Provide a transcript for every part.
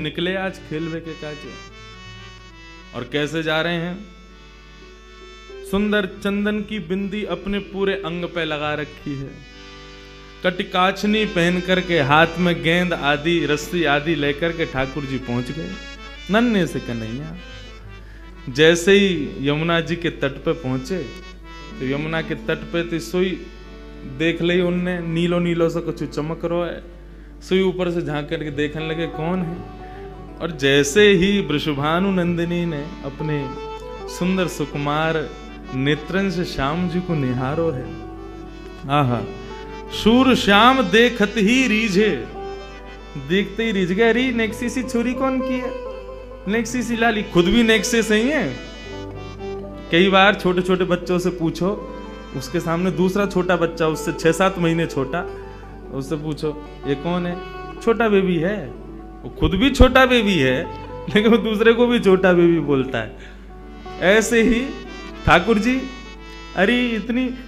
निकले आज खेलवे के काजे और कैसे जा रहे हैं। सुंदर चंदन की बिंदी अपने पूरे अंग पे लगा रखी है, कटिकाचनी पहन करके हाथ में गेंद आदि रस्सी आदि लेकर के ठाकुर जी पहुंच गए। नन्हे से कन्हैया जैसे ही यमुना जी के तट पे पहुंचे तो यमुना के तट पे तो सोई देख ली उनने, नीलो नीलो से कुछ चमक रहा है। सोई ऊपर से झांक करके देखने लगे कौन है, और जैसे ही वृषभानु नंदिनी ने अपने सुंदर सुकुमार नेत्रन से श्याम जी को निहारो है। आहा, शूर श्याम देखत ही रीझे, देखते ही रीझ गए। अरे नेक्सी सी छोरी कौन की है, नेक्सी सी लाली, खुद भी नेक्से सही है। कई बार छोटे छोटे बच्चों से पूछो, उसके सामने दूसरा छोटा बच्चा उससे 6-7 महीने छोटा, उससे पूछो ये कौन है, छोटा बेबी है। वो खुद भी छोटा बेबी है लेकिन वो दूसरे को भी छोटा बेबी बोलता है। ऐसे ही ठाकुर जी, अरे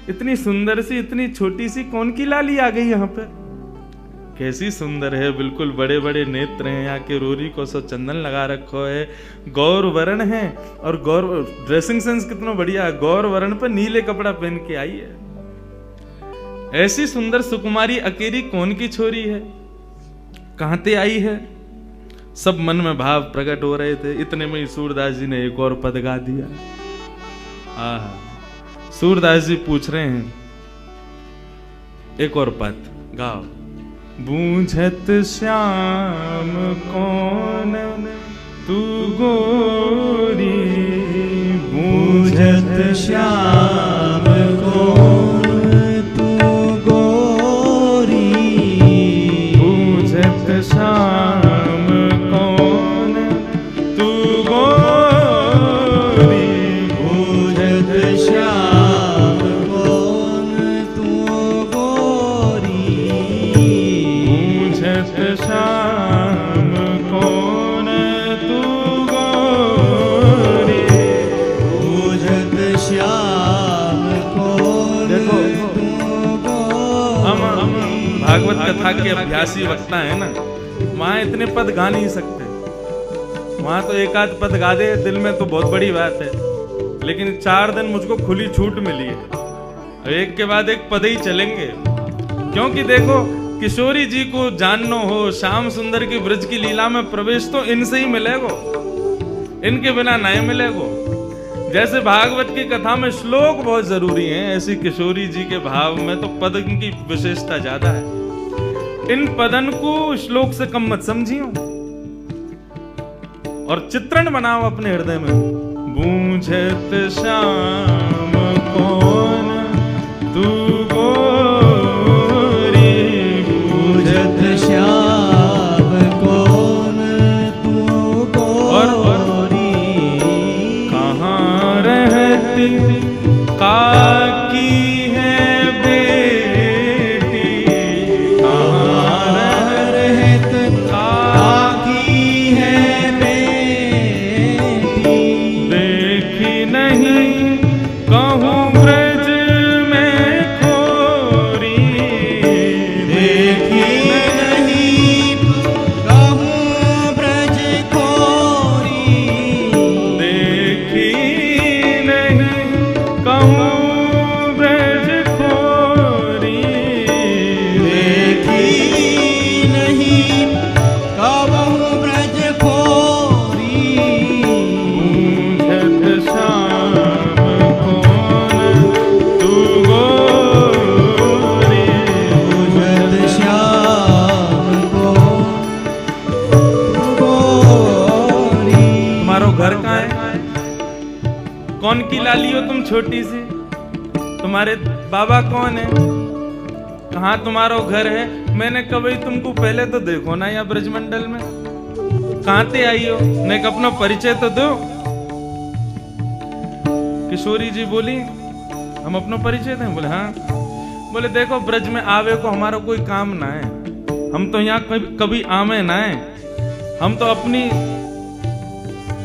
इतनी सुंदर सी इतनी छोटी सी कौन की लाली आ गई यहाँ पे, कैसी सुंदर है, बिल्कुल बड़े बड़े नेत्र हैं, यहाँ के रोरी को सो चंदन लगा रखो है, गौर वर्ण है, और गौर ड्रेसिंग सेंस कितना बढ़िया है, गौर वर्ण पर नीले कपड़ा पहन के आई है। ऐसी सुंदर सुकुमारी अकेली कौन की छोरी है, कहां ते आई है। सब मन में भाव प्रकट हो रहे थे। इतने में ही सूरदास जी ने एक और पद गा दिया। आहा, सूरदास जी पूछ रहे हैं एक और पद गाओ। बूझत श्याम कौन तू गोरी, बूझत श्याम कौन तू गोरी, बूझत श्याम कौन तू गोरी, बूझत श्याम कौन तू गोरी, बूझत श्याम कौन तू गोरी, बूझत श्याम कौन तू गोरी। हम भागवत कथा के अभ्यासी वक्ता है ना, वहां इतने पद गा नहीं सकते। वहां तो एक आध पद गा दे दिल में तो बहुत बड़ी बात है, लेकिन 4 दिन मुझको खुली छूट मिली है, एक के बाद एक पद ही चलेंगे। क्योंकि देखो, किशोरी जी को जानना हो, श्याम सुंदर की ब्रज की लीला में प्रवेश तो इनसे ही मिलेगो, इनके बिना नहीं मिलेगो। जैसे भागवत की कथा में श्लोक बहुत जरूरी हैं, ऐसी किशोरी जी के भाव में तो पद की विशेषता ज्यादा है। इन पदन को श्लोक से कम मत समझियो और चित्रण बनाओ अपने हृदय में। बूझत श्याम कौन तू गोरी, बूझत श्याम कौन तू गोरी, कहाँ रहती काकी है बेटी, कहाँ रहती काकी है बेटी, देखी नहीं कहूँ ब्रज में खोरी, देखी नहीं कहूँ ब्रज खोरी, देखी नहीं कहूँ ब्रज खोरी, देखी नहीं कहूँ ब्रज खोरी, बूझत श्याम कौन तू गोरी, बूझत श्याम कौन तू गोरी। तुम्हारो घर कहाँ है, कौन की लाली हो तुम छोटी सी, तुम्हारे बाबा कौन है, कहाँ तुम्हारो घर है। मैंने कभी तुमको पहले तो देखो ना यहाँ ब्रजमंडल में, कहाँ ते आई हो, ने अपना परिचय तो दो। किशोरी जी बोली हम अपना परिचय दें, बोले हाँ। बोले देखो, ब्रज में आवे को हमारा कोई काम ना है, हम तो यहाँ कभी आवे ना है, हम तो अपनी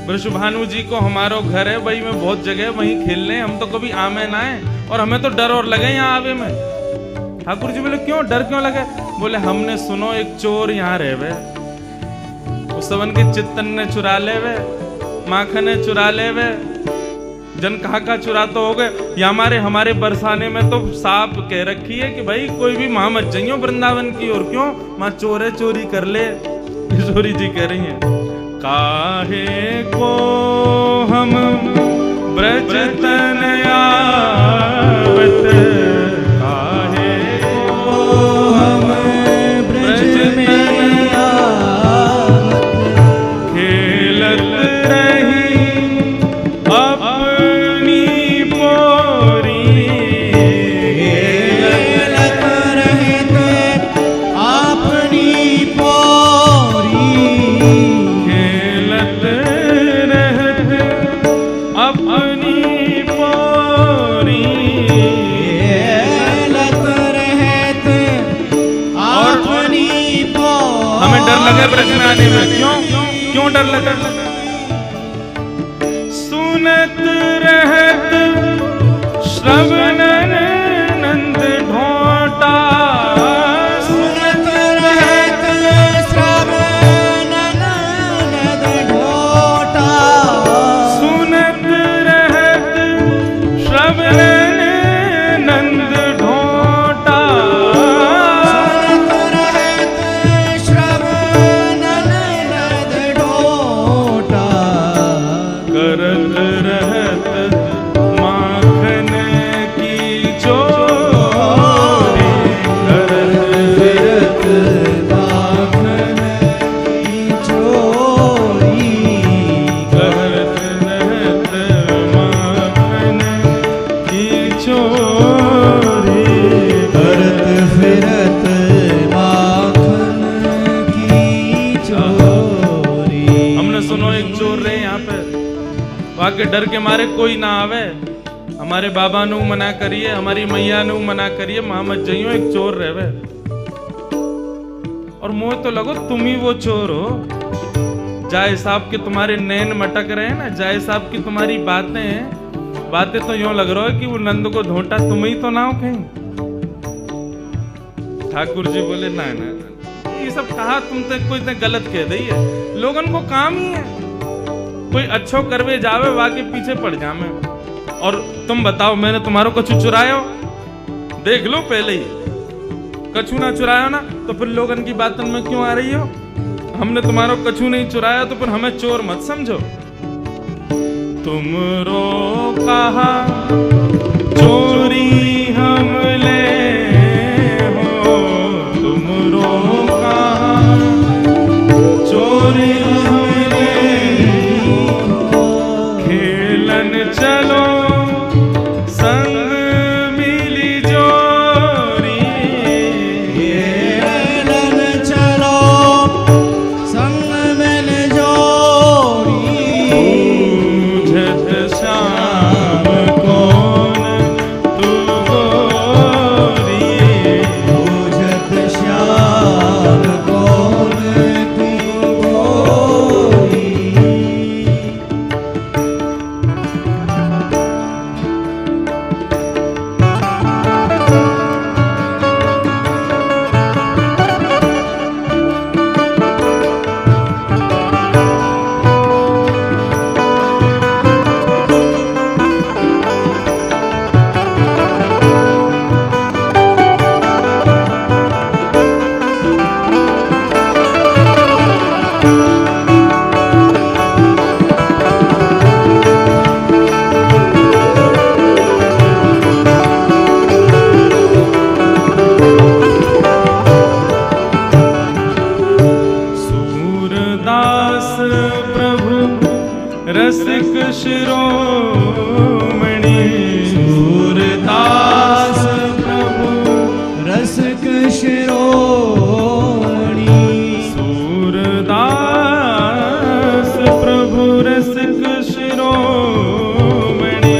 वृषभानु जी को हमारो घर है, वही में बहुत जगह वहीं खेलने, हम तो कभी आवे ना है, और हमें तो डर और लगे यहाँ आवे में। ठाकुर जी बोले क्यों, डर क्यों लगे? बोले हमने सुनो एक चोर यहाँ रहे, उस सबन के चित्तन ने चुरा ले वे, माखन ने चुरा ले वे, जन कहा चुरा तो हो गए। या हमारे बरसाने में तो साफ कह रखी है कि भाई कोई भी मां मत जाइयो वृंदावन की ओर, क्यों मां चोरे चोरी कर ले। किशोरी जी कह रही हैं, काहे को हम ब्रज तन आवत, काहे को हम ब्रज में आवत, खेलत रही अपनी पोरी, खेलत रहते अपनी पोरी, खेलत रहते अपनी पोरी, खेलत रहते अपनी पोरी। हमें डर लगे ब्रज में आने में, क्यों डर लगा? सुनत रहत श्रवणन नंद ढोटा, सुनत रहत श्रवणन नंद ढोटा, सुनत रहत श्रवणन नंद ढोटा, सुनत रहत श्रवणन नंद ढोटा, करत रहत माखन की चोरी, करत फिरत माखन की चोरी, करत रहत माखन की चोरी, करत फिरत माखन की चोरी। हमने सुनो एक चोर रहे यहाँ पे, वहां के डर के मारे कोई ना आवे। हमारे बाबा नु मना करिए, हमारी मैया नु मना करिए, मां मत जाइयो, एक चोर रहे। और मुझे तो लगो तुम ही वो चोर हो। जाए साहब के तुम्हारे नैन मटक रहे हैं ना, जाए साहब की तुम्हारी बातें तो यूं लग रहा है कि वो नंद को ढोंटा तुम ही तो ना हो कहीं। ठाकुर जी बोले ना ना, ये सब कहा तुम तो कोई गलत कह दी है। लोगन को काम ही है, कोई अच्छो करवे जावे वाके पीछे पड़ जावे। और तुम बताओ, मैंने तुम्हारो कछु चुरायो? देख लो पहले ही, कछु ना चुराया ना तो फिर लोगन की बातन में क्यों आ रही हो? हमने तुम्हारो कछु नहीं चुराया तो फिर हमें चोर मत समझो। तुमरो कहा चोरी हम ले हो, तुमरो कहा चोरी हम ले हो, खेलन चलो संग मिली जोरी, खेलन चलो संग मिल जोरी, बूझत श्याम कौन तू गोरी, बूझत श्याम कौन तू गोरी। सूरदास प्रभु रसिक शिरोमणि, सूरदास प्रभु रसिक शिरोमणि, सूरदास प्रभु रसिक शिरोमणि,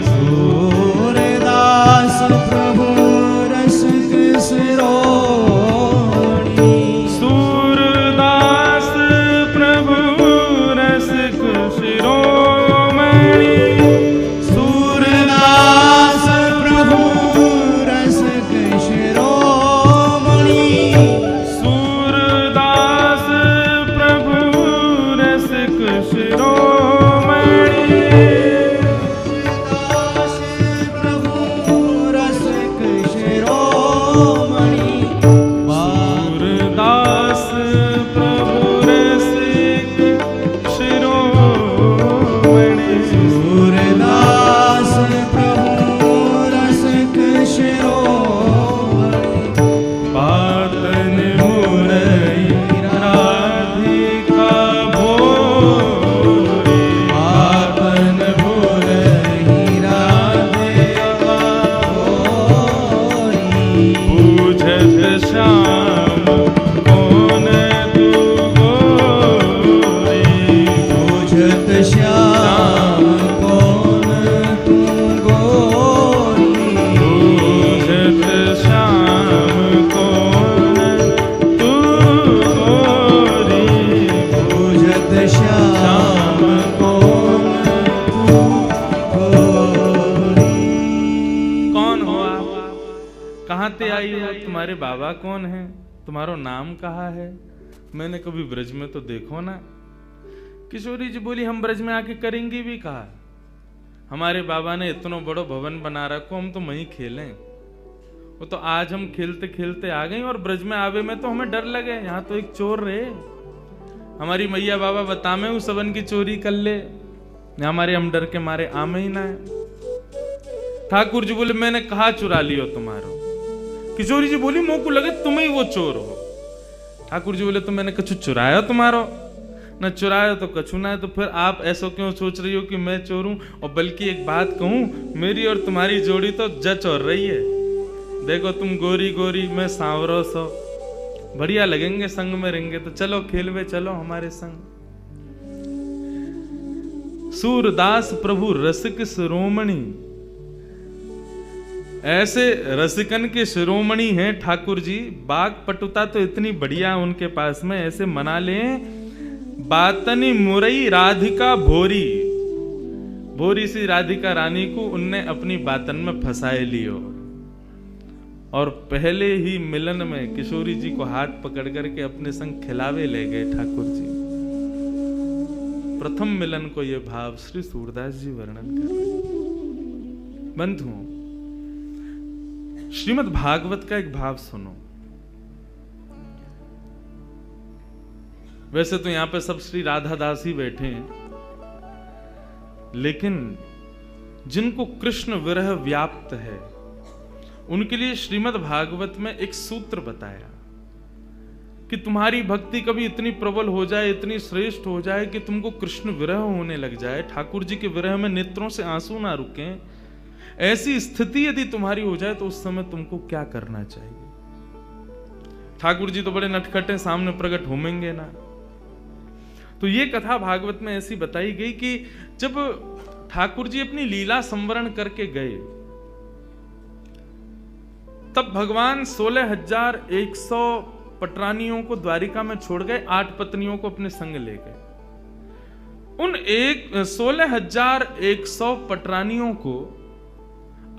सूरदास प्रभु रसिक शिरोमणि, सूरदास प्रभु रसिक शिरोमणि, सूरदास प्रभु रसिक शिरोमणि, श्याम कौन कौन हो आप? कहाँ ते आई हो? तुम्हारे बाबा कौन है? तुम्हारो नाम कहाँ है? मैंने कभी ब्रज में तो देखो ना। किशोरी जी बोली, हम ब्रज में आके करेंगे भी कहा? हमारे बाबा ने इतना बड़ो भवन बना रखो, हम तो वहीं खेलें। वो तो आज हम खेलते खेलते आ गए और ब्रज में आवे में तो हमें डर लगे, यहाँ तो एक चोर रहे। हमारी मैया बाबा बतामे उस सबन की चोरी कर ले, हमारे हम डर के मारे आमे ही ना है। ठाकुर जी बोले, मैंने कहा चुरा लियो तुम्हारो? किशोरी जी बोली, मोह को लगे तुम ही वो चोर हो। ठाकुर जी बोले, तो मैंने कछु चुराया तुम्हारो? न चुराया तो कछु ना है, तो फिर आप ऐसा क्यों सोच रही हो कि मैं चोर हूं? और बल्कि एक बात कहूं, मेरी और तुम्हारी जोड़ी तो जच और रही है। देखो तुम गोरी गोरी, मैं सांवरो सो, बढ़िया लगेंगे संग में रहेंगे। तो चलो खेलवे, चलो हमारे संग। सूरदास प्रभु रसिक शिरोमणि, ऐसे रसिकन के शिरोमणि हैं ठाकुर जी। बाग पटुता तो इतनी बढ़िया उनके पास में, ऐसे मना लें। बातनी मुरई राधिका भोरी, भोरी सी राधिका रानी को उनने अपनी बातन में फंसाए लियो। और पहले ही मिलन में किशोरी जी को हाथ पकड़ करके अपने संग खिलावे ले गए ठाकुर जी। प्रथम मिलन को यह भाव श्री सूरदास जी वर्णन कर रहे हैं। बंधुओं, श्रीमद् भागवत का एक भाव सुनो। वैसे तो यहां पे सब श्री राधा दास ही बैठे हैं, लेकिन जिनको कृष्ण विरह व्याप्त है उनके लिए श्रीमद् भागवत में एक सूत्र बताया कि तुम्हारी भक्ति कभी इतनी प्रबल हो जाए, इतनी श्रेष्ठ हो जाए कि तुमको कृष्ण विरह होने लग जाए, ठाकुर जी के विरह में नेत्रों से आंसू ना रुकें, ऐसी स्थिति यदि तुम्हारी हो जाए तो उस समय तुमको क्या करना चाहिए। ठाकुर जी तो बड़े नटखटे, सामने प्रकट होंगे ना। तो ये कथा भागवत में ऐसी बताई गई कि जब ठाकुर जी अपनी लीला संवरण करके गए, तब भगवान 16,100 पटरानियों को द्वारिका में छोड़ गए, 8 पत्नियों को अपने संग ले गए। उन 16,100 पटरानियों को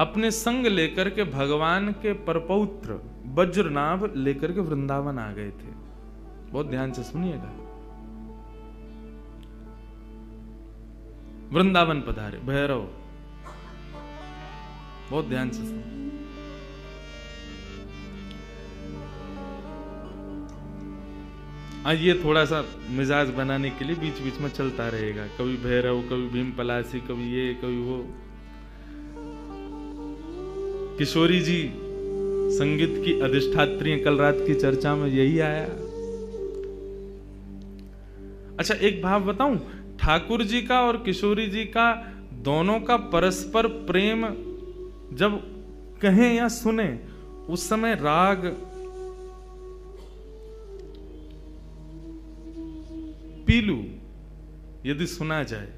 अपने संग लेकर के भगवान के परपौत्र वज्रनाभ लेकर के वृंदावन आ गए थे। बहुत ध्यान से सुनिएगा। वृंदावन पधारे भैरव, बहुत ध्यान से सुन। आज ये थोड़ा सा मिजाज बनाने के लिए बीच बीच में चलता रहेगा, कभी भैरव, कभी भीम पलासी, कभी ये, कभी वो। किशोरी जी संगीत की अधिष्ठात्री, कल रात की चर्चा में यही आया। अच्छा, एक भाव बताऊं, ठाकुर जी का और किशोरी जी का दोनों का परस्पर प्रेम जब कहें या सुने, उस समय राग पीलू यदि सुना जाए,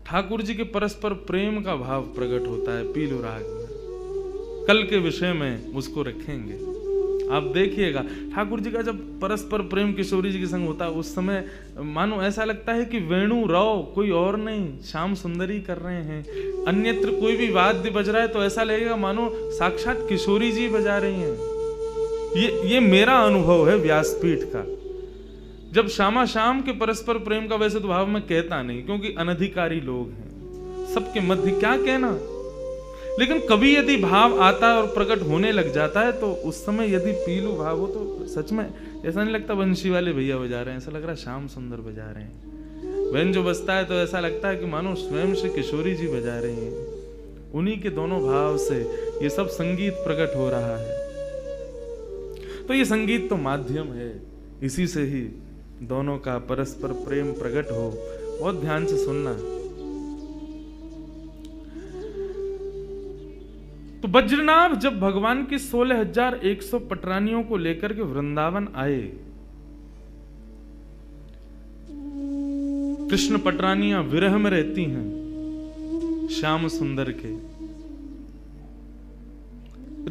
ठाकुर जी के परस्पर प्रेम का भाव प्रकट होता है पीलू राग में। कल के विषय में उसको रखेंगे, आप देखिएगा। ठाकुर जी का जब परस्पर प्रेम किशोरी जी के संग होता है, उस समय मानो ऐसा लगता है कि वेणु राव कोई और नहीं, श्याम सुंदरी कर रहे हैं। अन्यत्र कोई भी वाद्य बज रहा है तो ऐसा लगेगा मानो साक्षात किशोरी जी बजा रही हैं। ये मेरा अनुभव है व्यासपीठ का। जब श्यामा श्याम के परस्पर प्रेम का वैसे तो भाव मैं कहता नहीं, क्योंकि अनधिकारी लोग हैं, सबके मध्य क्या कहना, लेकिन कभी यदि भाव आता है और प्रकट होने लग जाता है तो उस समय यदि पीलू भाव हो तो सच में ऐसा नहीं लगता बंशी वाले भैया बजा रहे हैं, ऐसा लग रहा है श्याम सुंदर बजा रहे हैं। वैन जो बजता है तो ऐसा लगता है कि मानो स्वयं श्री किशोरी जी बजा रही हैं। उन्हीं के दोनों भाव से ये सब संगीत प्रकट हो रहा है। तो ये संगीत तो माध्यम है, इसी से ही दोनों का परस्पर प्रेम प्रकट हो। बहुत ध्यान से सुनना। तो वज्रनाभ जब भगवान की 16,100 पटरानियों को लेकर के वृंदावन आए, कृष्ण पटरानियां विरह में रहती हैं श्याम सुंदर के।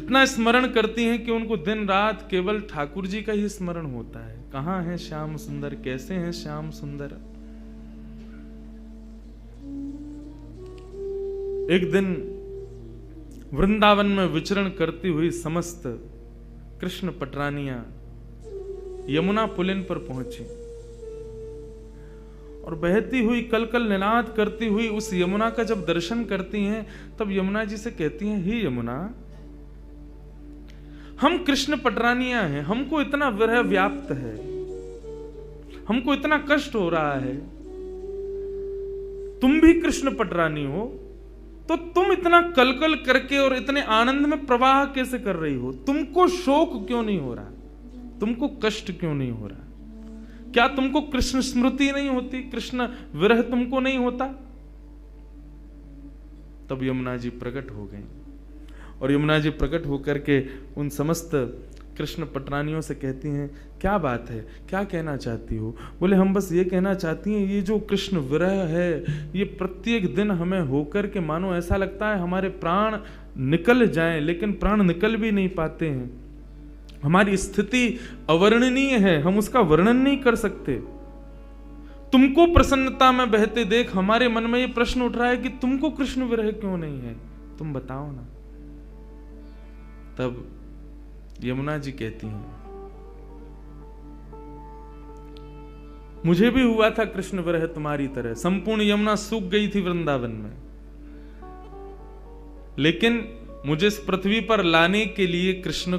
इतना स्मरण करती हैं कि उनको दिन रात केवल ठाकुर जी का ही स्मरण होता है। कहाँ है श्याम सुंदर, कैसे हैं श्याम सुंदर। एक दिन वृंदावन में विचरण करती हुई समस्त कृष्ण पटरानियां यमुना पुलिन पर पहुंची और बहती हुई कलकल निनाद करती हुई उस यमुना का जब दर्शन करती हैं तब यमुना जी से कहती हैं, हे यमुना, हम कृष्ण पटरानियां हैं, हमको इतना विरह व्याप्त है, हमको इतना कष्ट हो रहा है, तुम भी कृष्ण पटरानी हो तो तुम इतना कलकल करके और इतने आनंद में प्रवाह कैसे कर रही हो? तुमको शोक क्यों नहीं हो रहा? तुमको कष्ट क्यों नहीं हो रहा? क्या तुमको कृष्ण स्मृति नहीं होती? कृष्ण विरह तुमको नहीं होता? तब यमुना जी प्रकट हो गई और यमुना जी प्रकट होकर के उन समस्त कृष्ण पटरानियों से कहती हैं, क्या बात है, क्या कहना चाहती हो? बोले, हम बस ये कहना चाहती हैं, ये जो कृष्ण विरह है ये प्रत्येक दिन हमें होकर के मानो ऐसा लगता है हमारे प्राण निकल जाएं, लेकिन प्राण निकल भी नहीं पाते हैं। हमारी स्थिति अवर्णनीय है, हम उसका वर्णन नहीं कर सकते। तुमको प्रसन्नता में बहते देख हमारे मन में ये प्रश्न उठ रहा है कि तुमको कृष्ण विरह क्यों नहीं है, तुम बताओ ना। तब यमुना जी कहती हैं, मुझे भी हुआ था कृष्ण विरह तुम्हारी तरह, संपूर्ण यमुना सूख गई थी वृंदावन में, लेकिन मुझे इस पृथ्वी पर लाने के लिए कृष्ण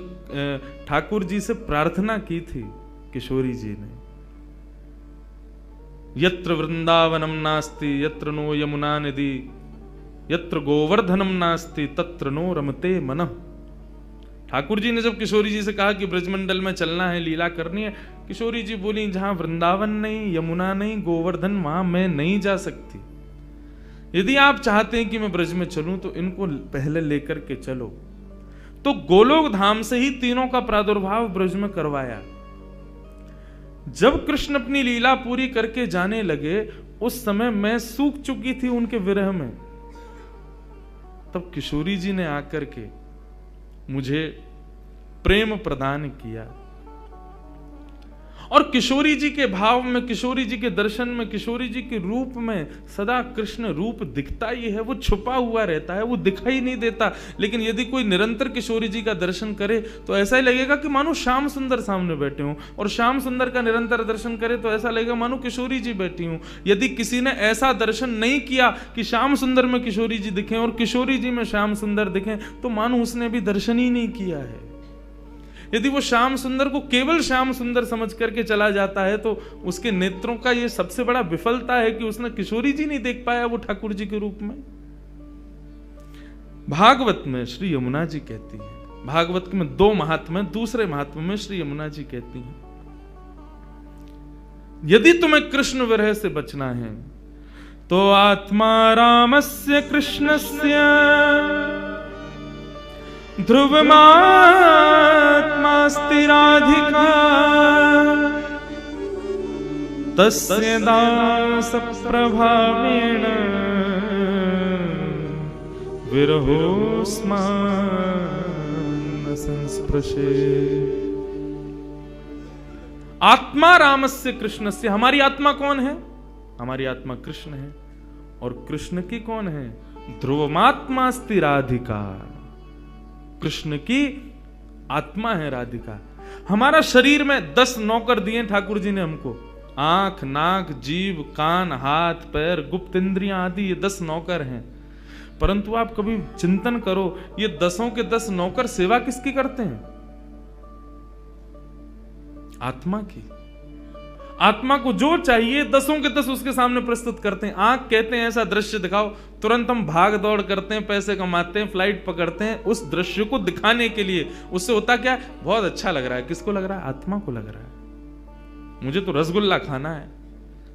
ठाकुर जी से प्रार्थना की थी किशोरी जी ने। यत्र वृंदावनम नास्ति यत्र नो यमुना नदी, यत्र गोवर्धनम नास्ति तत्र नो रमते मनः। ठाकुर जी ने जब किशोरी जी से कहा कि ब्रजमंडल में चलना है, लीला करनी है, किशोरी जी बोली, जहां वृंदावन नहीं, यमुना नहीं, गोवर्धन, वहां मैं नहीं जा सकती। यदि आप चाहते हैं कि मैं ब्रज में चलूं तो इनको पहले लेकर के चलो। तो गोलोक धाम से ही तीनों का प्रादुर्भाव ब्रज में करवाया। जब कृष्ण अपनी लीला पूरी करके जाने लगे उस समय मैं सूख चुकी थी उनके विरह में। तब किशोरी जी ने आकर के मुझे प्रेम प्रदान किया और किशोरी जी के भाव में, किशोरी जी के दर्शन में, किशोरी जी के रूप में सदा कृष्ण रूप दिखता ही है, वो छुपा हुआ रहता है, वो दिखाई नहीं देता। लेकिन यदि कोई निरंतर किशोरी जी का दर्शन करे तो ऐसा ही लगेगा कि मानो श्याम सुंदर सामने बैठे हों, और श्याम सुंदर का निरंतर दर्शन करे तो ऐसा लगेगा मानो किशोरी जी बैठी हूं। यदि किसी ने ऐसा दर्शन नहीं किया कि श्याम सुंदर में किशोरी जी दिखें और किशोरी जी में श्याम सुंदर दिखें, तो मानो उसने भी दर्शन ही नहीं किया है। यदि वो श्याम सुंदर को केवल श्याम सुंदर समझ करके चला जाता है तो उसके नेत्रों का ये सबसे बड़ा विफलता है कि उसने किशोरी जी नहीं देख पाया वो ठाकुर जी के रूप में। भागवत में श्री यमुना जी कहती है, भागवत में 2 महात्म्य, दूसरे महात्म्य में श्री यमुना जी कहती हैं, यदि तुम्हें कृष्ण विरह से बचना है तो आत्मा रामस्य कृष्णस्य ध्रुवमात्मास्ति राधिका तस्य दास प्रभावेण विरहोस्मान् संस्पृशे। आत्मा रामस्य कृष्णस्य, हमारी आत्मा कौन है? हमारी आत्मा कृष्ण है। और कृष्ण की कौन है? ध्रुवमात्मास्ति राधिका, कृष्ण की आत्मा है राधिका। हमारा शरीर में 10 नौकर दिए ठाकुर जी ने हमको, आंख, नाक, जीभ, कान, हाथ, पैर, गुप्त इंद्रियां आदि, ये 10 नौकर हैं। परंतु आप कभी चिंतन करो, ये 10 के 10 नौकर सेवा किसकी करते हैं? आत्मा की। आत्मा को जो चाहिए 10 के 10 उसके सामने प्रस्तुत करते हैं। आंख कहते हैं ऐसा दृश्य दिखाओ, तुरंत हम भाग दौड़ करते हैं, पैसे कमाते हैं, फ्लाइट पकड़ते हैं उस दृश्य को दिखाने के लिए। उससे होता क्या? बहुत अच्छा लग रहा है। किसको लग रहा है? आत्मा को लग रहा है। मुझे तो रसगुल्ला खाना है।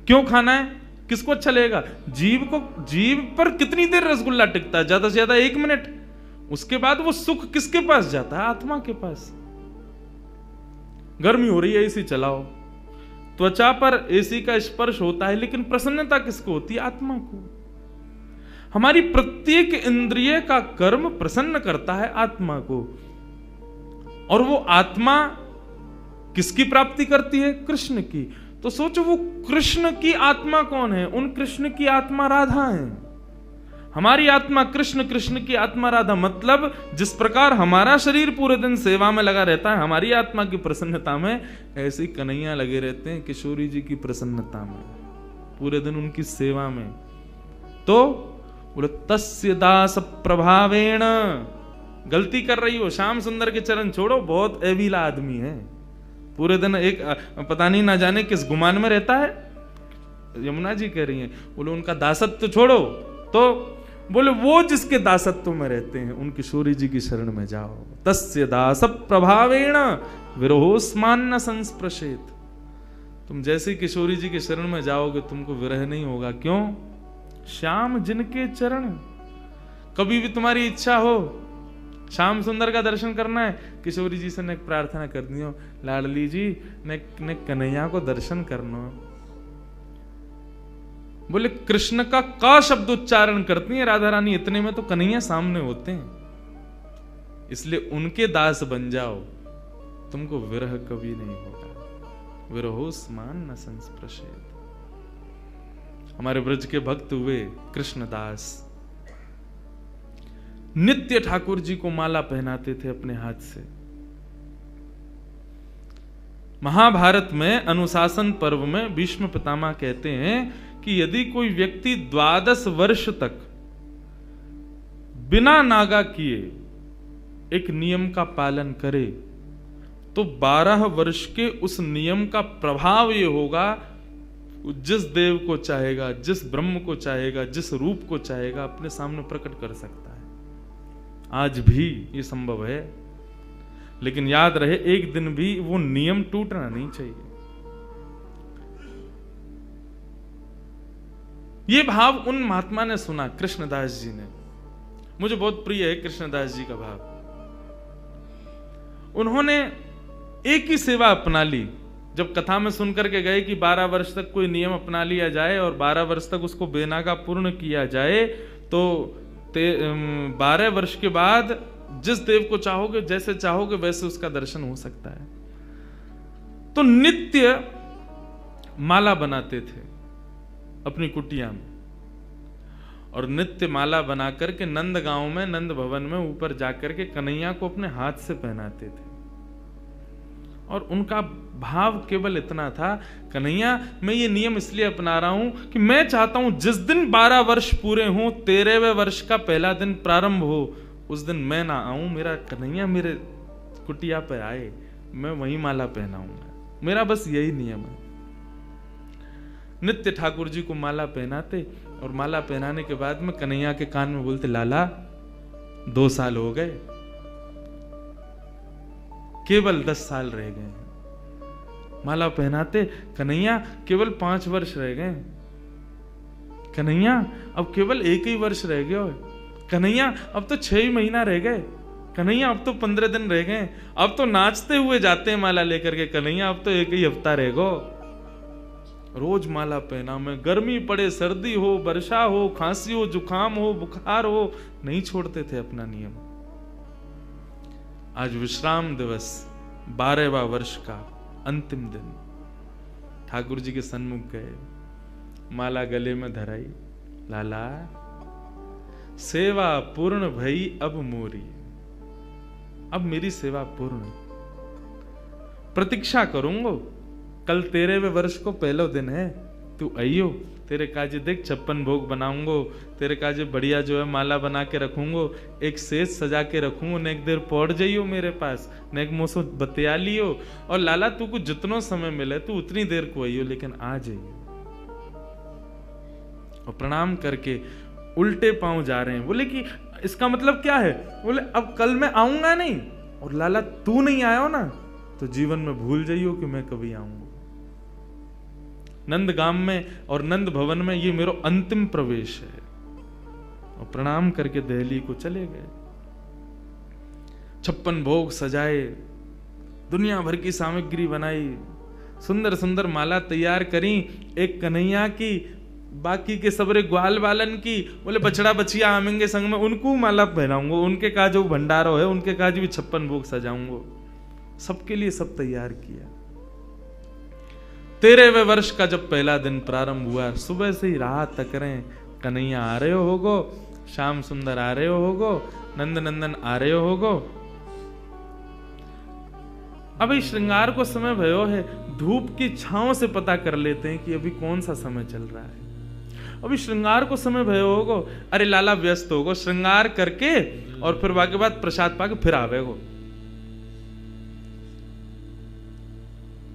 क्यों खाना है? किसको अच्छा लगेगा? जीभ को। जीभ पर कितनी देर रसगुल्ला टिकता है? ज्यादा से ज्यादा 1 मिनट। उसके बाद वो सुख किसके पास जाता है? आत्मा के पास। गर्मी हो रही है, एसी चलाओ, त्वचा पर एसी का स्पर्श होता है, लेकिन प्रसन्नता किसको होती है? आत्मा को। हमारी प्रत्येक इंद्रिय का कर्म प्रसन्न करता है आत्मा को। और वो आत्मा किसकी प्राप्ति करती है? कृष्ण की। तो सोचो वो कृष्ण की आत्मा कौन है? उन कृष्ण की आत्मा राधा है। हमारी आत्मा कृष्ण, कृष्ण की आत्मा राधा। मतलब जिस प्रकार हमारा शरीर पूरे दिन सेवा में लगा रहता है हमारी आत्मा की प्रसन्नता में, ऐसे कन्हैया लगे रहते हैं किशोरी जी की प्रसन्नता में, पूरे दिन उनकी सेवा में। तो बोले तस्य दास प्रभावेण, गलती कर रही हो, श्याम सुंदर के चरण छोड़ो, बहुत एविला आदमी है, पूरे दिन एक पता नहीं ना जाने किस गुमान में रहता है। यमुना जी कह रही हैं, बोले उनका दासत्व छोड़ो, तो बोले वो जिसके दासत्व में रहते हैं उन किशोरी जी की शरण में जाओ। तस्य दास प्रभावेण विरहोस्मान न संस्पृशेत। तुम जैसे किशोरी जी के शरण में जाओगे तुमको विरह नहीं होगा। क्यों? श्याम जिनके चरण। कभी भी तुम्हारी इच्छा हो श्याम सुंदर का दर्शन करना है, किशोरी जी से ने प्रार्थना कर दियो, लाडली जी ने कन्हैया को दर्शन करना। बोले कृष्ण का शब्द उच्चारण करती है राधा रानी, इतने में तो कन्हैया सामने होते हैं। इसलिए उनके दास बन जाओ, तुमको विरह कभी नहीं होगा। विरहोस्मान न संस्पृशेत। हमारे ब्रज के भक्त हुए कृष्णदास, नित्य ठाकुर जी को माला पहनाते थे अपने हाथ से। महाभारत में अनुशासन पर्व में भीष्म पितामह कहते हैं कि यदि कोई व्यक्ति 12 वर्ष तक बिना नागा किए एक नियम का पालन करे तो 12 वर्ष के उस नियम का प्रभाव ये होगा, जिस देव को चाहेगा, जिस ब्रह्म को चाहेगा, जिस रूप को चाहेगा अपने सामने प्रकट कर सकता है। आज भी ये संभव है, लेकिन याद रहे एक दिन भी वो नियम टूटना नहीं चाहिए। ये भाव उन महात्मा ने सुना, कृष्णदास जी ने। मुझे बहुत प्रिय है कृष्णदास जी का भाव। उन्होंने एक ही सेवा अपना ली। जब कथा में सुनकर के गए कि 12 वर्ष तक कोई नियम अपना लिया जाए और 12 वर्ष तक उसको बेनागा पूर्ण किया जाए, तो 12 वर्ष के बाद जिस देव को चाहोगे, जैसे चाहोगे वैसे उसका दर्शन हो सकता है। तो नित्य माला बनाते थे अपनी कुटिया में, और नित्य माला बना करके नंद गांव में, नंद भवन में ऊपर जाकर के कन्हैया को अपने हाथ से पहनाते थे। और उनका भाव केवल इतना था, कन्हैया मैं ये नियम इसलिए अपना रहा हूं कि मैं चाहता हूं जिस दिन 12 वर्ष पूरे हों, 13वें वर्ष का पहला दिन प्रारंभ हो, उस दिन मैं ना आऊं, मेरा कन्हैया मेरे कुटिया पर आए, मैं वहीं माला पहनाऊंगा। मेरा बस यही नियम है। नित्य ठाकुर जी को माला पहनाते, और माला पहनाने के बाद में कन्हैया के कान में बोलते, लाला 2 साल हो गए, केवल 10 साल रह गए। माला पहनाते, कन्हैया केवल 5 वर्ष रह गए, कन्हैया अब केवल 1 ही वर्ष रह गया, कन्हैया अब तो 6 महीना रह गए, कन्हैया अब तो 15 दिन रह गए, अब तो नाचते हुए जाते हैं माला लेकर के, कन्हैया अब तो 1 ही हफ्ता रह गो। रोज माला पहना में, गर्मी पड़े, सर्दी हो, वर्षा हो, खांसी हो, जुकाम हो, बुखार हो, नहीं छोड़ते थे अपना नियम। आज विश्राम दिवस 12वां वर्ष का अंतिम दिन, ठाकुर जी के सन्मुख गए, माला गले में धराई, लाला सेवा पूर्ण भई अब मोरी, अब मेरी सेवा पूर्ण, प्रतीक्षा करूंगो, कल 13वें वर्ष को पहला दिन है, तू आइयो, तेरे काजे देख 56 भोग बनाऊंगो, तेरे काजे बढ़िया जो है माला बना के रखूंगो, एक सेज सजा के रखूंगो, ने एक देर पौड़ जाइयो मेरे पास, ने एक मोसो बतिया लियो, और लाला तू को जितनो समय मिले तू उतनी देर को आइयो, लेकिन आ जाइयो। और प्रणाम करके उल्टे पांव जा रहे हैं। बोले कि इसका मतलब क्या है? बोले अब कल मैं आऊंगा नहीं, और लाला तू नहीं आयो ना तो जीवन में भूल जाइयो कि मैं कभी आऊंगा। नंदगाम में और नंद भवन में ये मेरा अंतिम प्रवेश है। और प्रणाम करके दिल्ली को चले गए। 56 भोग सजाए, दुनिया भर की सामग्री बनाई, सुंदर सुंदर माला तैयार करी, एक कन्हैया की, बाकी के सबरे ग्वाल बालन की। बोले बछड़ा बछिया आमेंगे संग में, उनको माला पहनाऊंगो, उनके काज भंडारो है, उनके काज भी 56 भोग सजाऊंगो। सबके लिए सब तैयार किया। 13वें वर्ष का जब पहला दिन प्रारंभ हुआ, सुबह से ही राह तक रहे, कन्हैया आ रहे होगो, श्याम सुंदर आ रहे होगो, नंद नंदन आ रहे होगो। अभी श्रृंगार को समय भयो है, धूप की छांव से पता कर लेते हैं कि अभी कौन सा समय चल रहा है। अभी श्रृंगार को समय भयो होगो, अरे लाला व्यस्त होगो, श्रृंगार करके और फिर बाकी बाद प्रसाद पाके फिर आवेगो।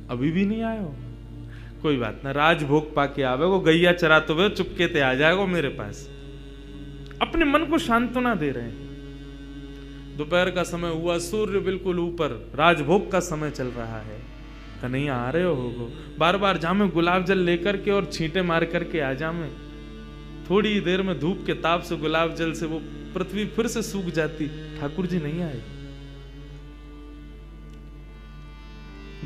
अभी भी नहीं आए हो, कोई बात ना, राजभोग पाके आवेगो, गैया चराते हुए चुपके ते आ जाएगो मेरे पास। अपने मन को सांत्वना दे रहे हैं। दोपहर का समय हुआ, सूर्य बिल्कुल ऊपर, राजभोग का समय चल रहा है, कन्हैया आ रहे होगो। बार बार जामे गुलाब जल लेकर के और छींटे मार करके आ जामे। थोड़ी देर में धूप के ताप से गुलाब जल से वो पृथ्वी फिर से सूख जाती, ठाकुर जी नहीं आए।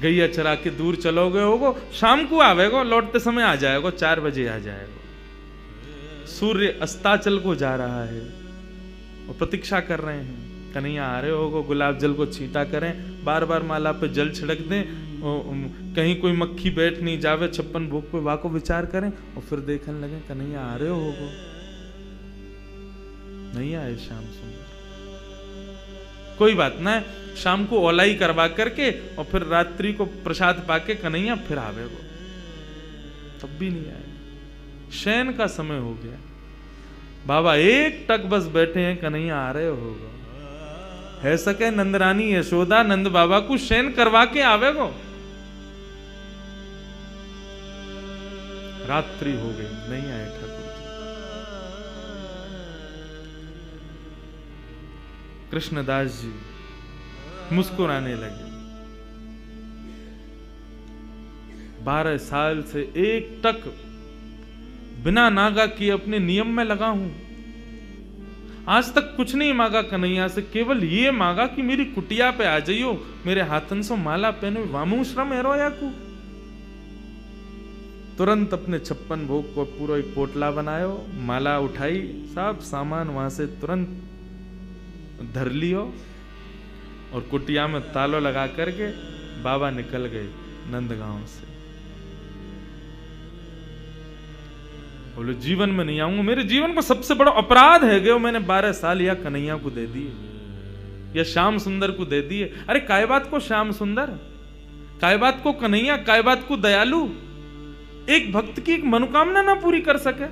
गैया चरा के दूर चलोगे होगो, शाम को आवेगो, लौटते समय आ जाएगो, 4 बजे आ जाएगो। सूर्य अस्ताचल को जा रहा है और प्रतीक्षा कर रहे हैं, कन्हैया आ रहे होगो। गुलाब जल को छींटा करें, बार बार माला पे जल छिड़क दें, कहीं कोई मक्खी बैठ नहीं जावे 56 भोग पे, वाको विचार करें और फिर देखने लगे कन्हैया आ रहे होगो। नहीं आए श्याम सुंदर, कोई बात ना है, शाम को ओलाई करवा करके और फिर रात्रि को प्रसाद पाके कन्हैया फिर आवेगो। तब भी नहीं आए, शयन का समय हो गया। बाबा एक टक बस बैठे हैं, कन्हैया आ रहे होगा। है सके नंदरानी यशोदा नंद बाबा को शयन करवा के आवेगो। रात्रि हो गई, नहीं आए ठाकुर जी। कृष्णदास जी मुस्कुराने लगे। 12 साल से एक टक बिना नागा किए अपने नियम में लगा हूं। आज तक कुछ नहीं मांगा कन्हैया से, केवल ये मांगा कि मेरी कुटिया पे आ जाइयो, मेरे हाथन से माला पहनो, वामू श्रम एरो या को। तुरंत अपने 56 भोग को पूरा एक पोटला बनायो, माला उठाई, सब सामान वहां से तुरंत धर लियो और कुटिया में तालो लगा करके बाबा निकल गए नंदगांव से। बोले जीवन में नहीं आऊंगा, मेरे जीवन को सबसे बड़ा अपराध है गयो, मैंने 12 साल या कन्हैया को दे दिए या श्याम सुंदर को दे दिए। अरे काय बात को श्याम सुंदर, काय बात को कन्हैया, काय बात को दयालु। एक भक्त की एक मनोकामना ना पूरी कर सके,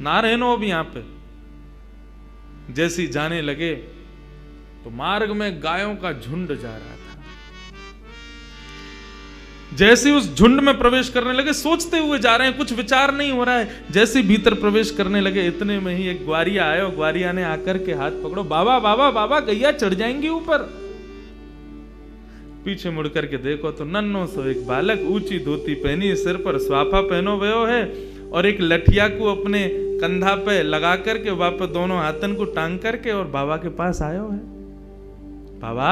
ना रहनो अब यहां पे। जैसी जाने लगे तो मार्ग में गायों का झुंड जा रहा था। जैसे उस झुंड में प्रवेश करने लगे, सोचते हुए जा रहे हैं, कुछ विचार नहीं हो रहा है। जैसे भीतर प्रवेश करने लगे, इतने में ही एक ग्वारिया आया, ग्वारिया ने आकर के हाथ पकड़ो, बाबा बाबा बाबा गैया चढ़ जाएंगी ऊपर। पीछे मुड़ करके देखो तो नन्नो सो एक बालक, ऊंची धोती पहनी, सिर पर स्वाफा पहनो भयो है और एक लठिया को अपने कंधा पे लगा करके वापस दोनों हाथन को टांग करके और बाबा के पास आयो है। बाबा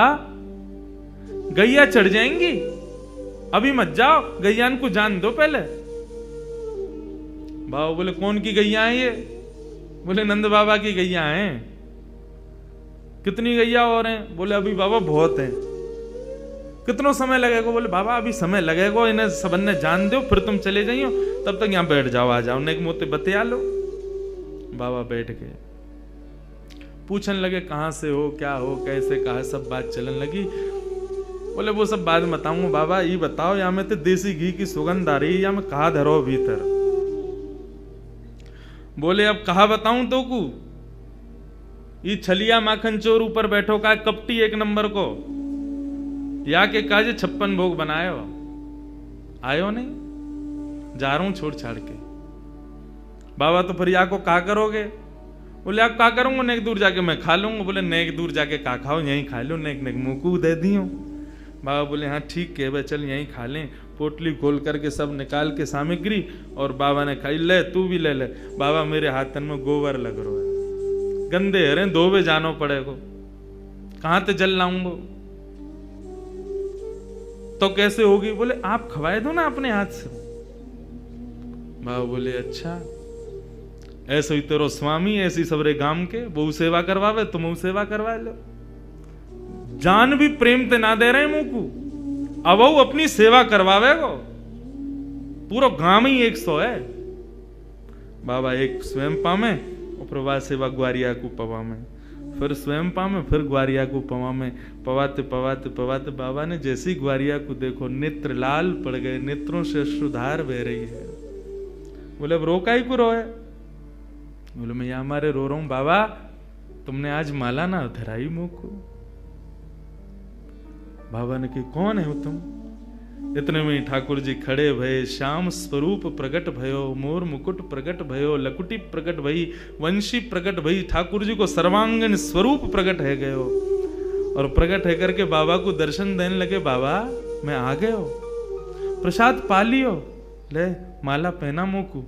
गैया चढ़ जाएंगी, अभी मत जाओ, गैयान को जान दो पहले। बाबा बोले कौन की गैया है ये? बोले नंद बाबा की गैया हैं। कितनी गैया और हैं? बोले अभी बाबा बहुत हैं। कितना समय लगेगा? बोले बाबा अभी समय लगेगा, इन्हें सबन ने जान दो, फिर तुम चले जाइयो, तब तक यहाँ बैठ जाओ, आ जाओ, नेक मोते बतिया लो। बाबा बैठ गए, पूछने लगे कहाँ से हो, क्या हो, कैसे, कहा, सब बात चलन लगी। बोले वो सब बाद में बताऊंगा, बाबा ये बताओ यहाँ में तो देसी घी की सुगंध आ रही है, या मैं कहा धरो भीतर? बोले अब कहा बताऊं तो को, ये छलिया माखन चोर ऊपर बैठो का कपटी 1 नंबर को, या के काजे 56 भोग बनायो, आयो नहीं, जा रहा हूं छोड़ छाड़ के। बाबा तो फिर या को का करोगे? बोले आप का करूंगा, नेक दूर जाके मैं खा लूंगा। बोले नेक दूर जाके का खाओ, यहीं खा लो, नेक नेक मुंह को दे दियो। बाबा बोले हाँ ठीक है भाई, चल यहीं खा लें। पोटली खोल करके सब निकाल के सामग्री और बाबा ने खाई। ले तू भी ले ले। बाबा मेरे हाथन में गोबर लग रहा है, गंदे हरे, धोबे जानो पड़ेगो, कहां ते जल लाऊंगो? तो कैसे होगी? बोले आप खवाए दो ना अपने हाथ से। बाबा बोले अच्छा, ऐसे ही तेरो स्वामी, ऐसी सबरे गांव के बहु सेवा करवावे, तुम सेवा करवा लो। जान भी प्रेम ते ना दे रहे मुकू, अब वो अपनी सेवा करवावे गो। पूरा गांव ही 100 है। बाबा एक स्वयं पामे और प्रभा सेवा ग्वारिया को पवा में, फिर स्वयं पामे, फिर ग्वारिया को पवा में। पवाते पवाते पवाते बाबा ने जैसी ग्वारिया को देखो, नेत्र लाल पड़ गए, नेत्रों से अश्रुधार बह रही है। बोले अब रोका ही को रोए? बोले मैं यहाँ मारे रो रहा हूं बाबा, तुमने आज माला ना धराई मुंह को। बाबा ने कही कौन है तुम? इतने में ठाकुर जी खड़े भये, श्याम स्वरूप प्रकट भयो, मोर मुकुट प्रकट भयो, लकुटी प्रकट भई, वंशी प्रकट भई। ठाकुर जी को सर्वांगीण स्वरूप प्रकट है गयो और प्रकट है करके बाबा को दर्शन देने लगे। बाबा मैं आ गए हो, प्रसाद पा लियो, ले माला पहना मोकू।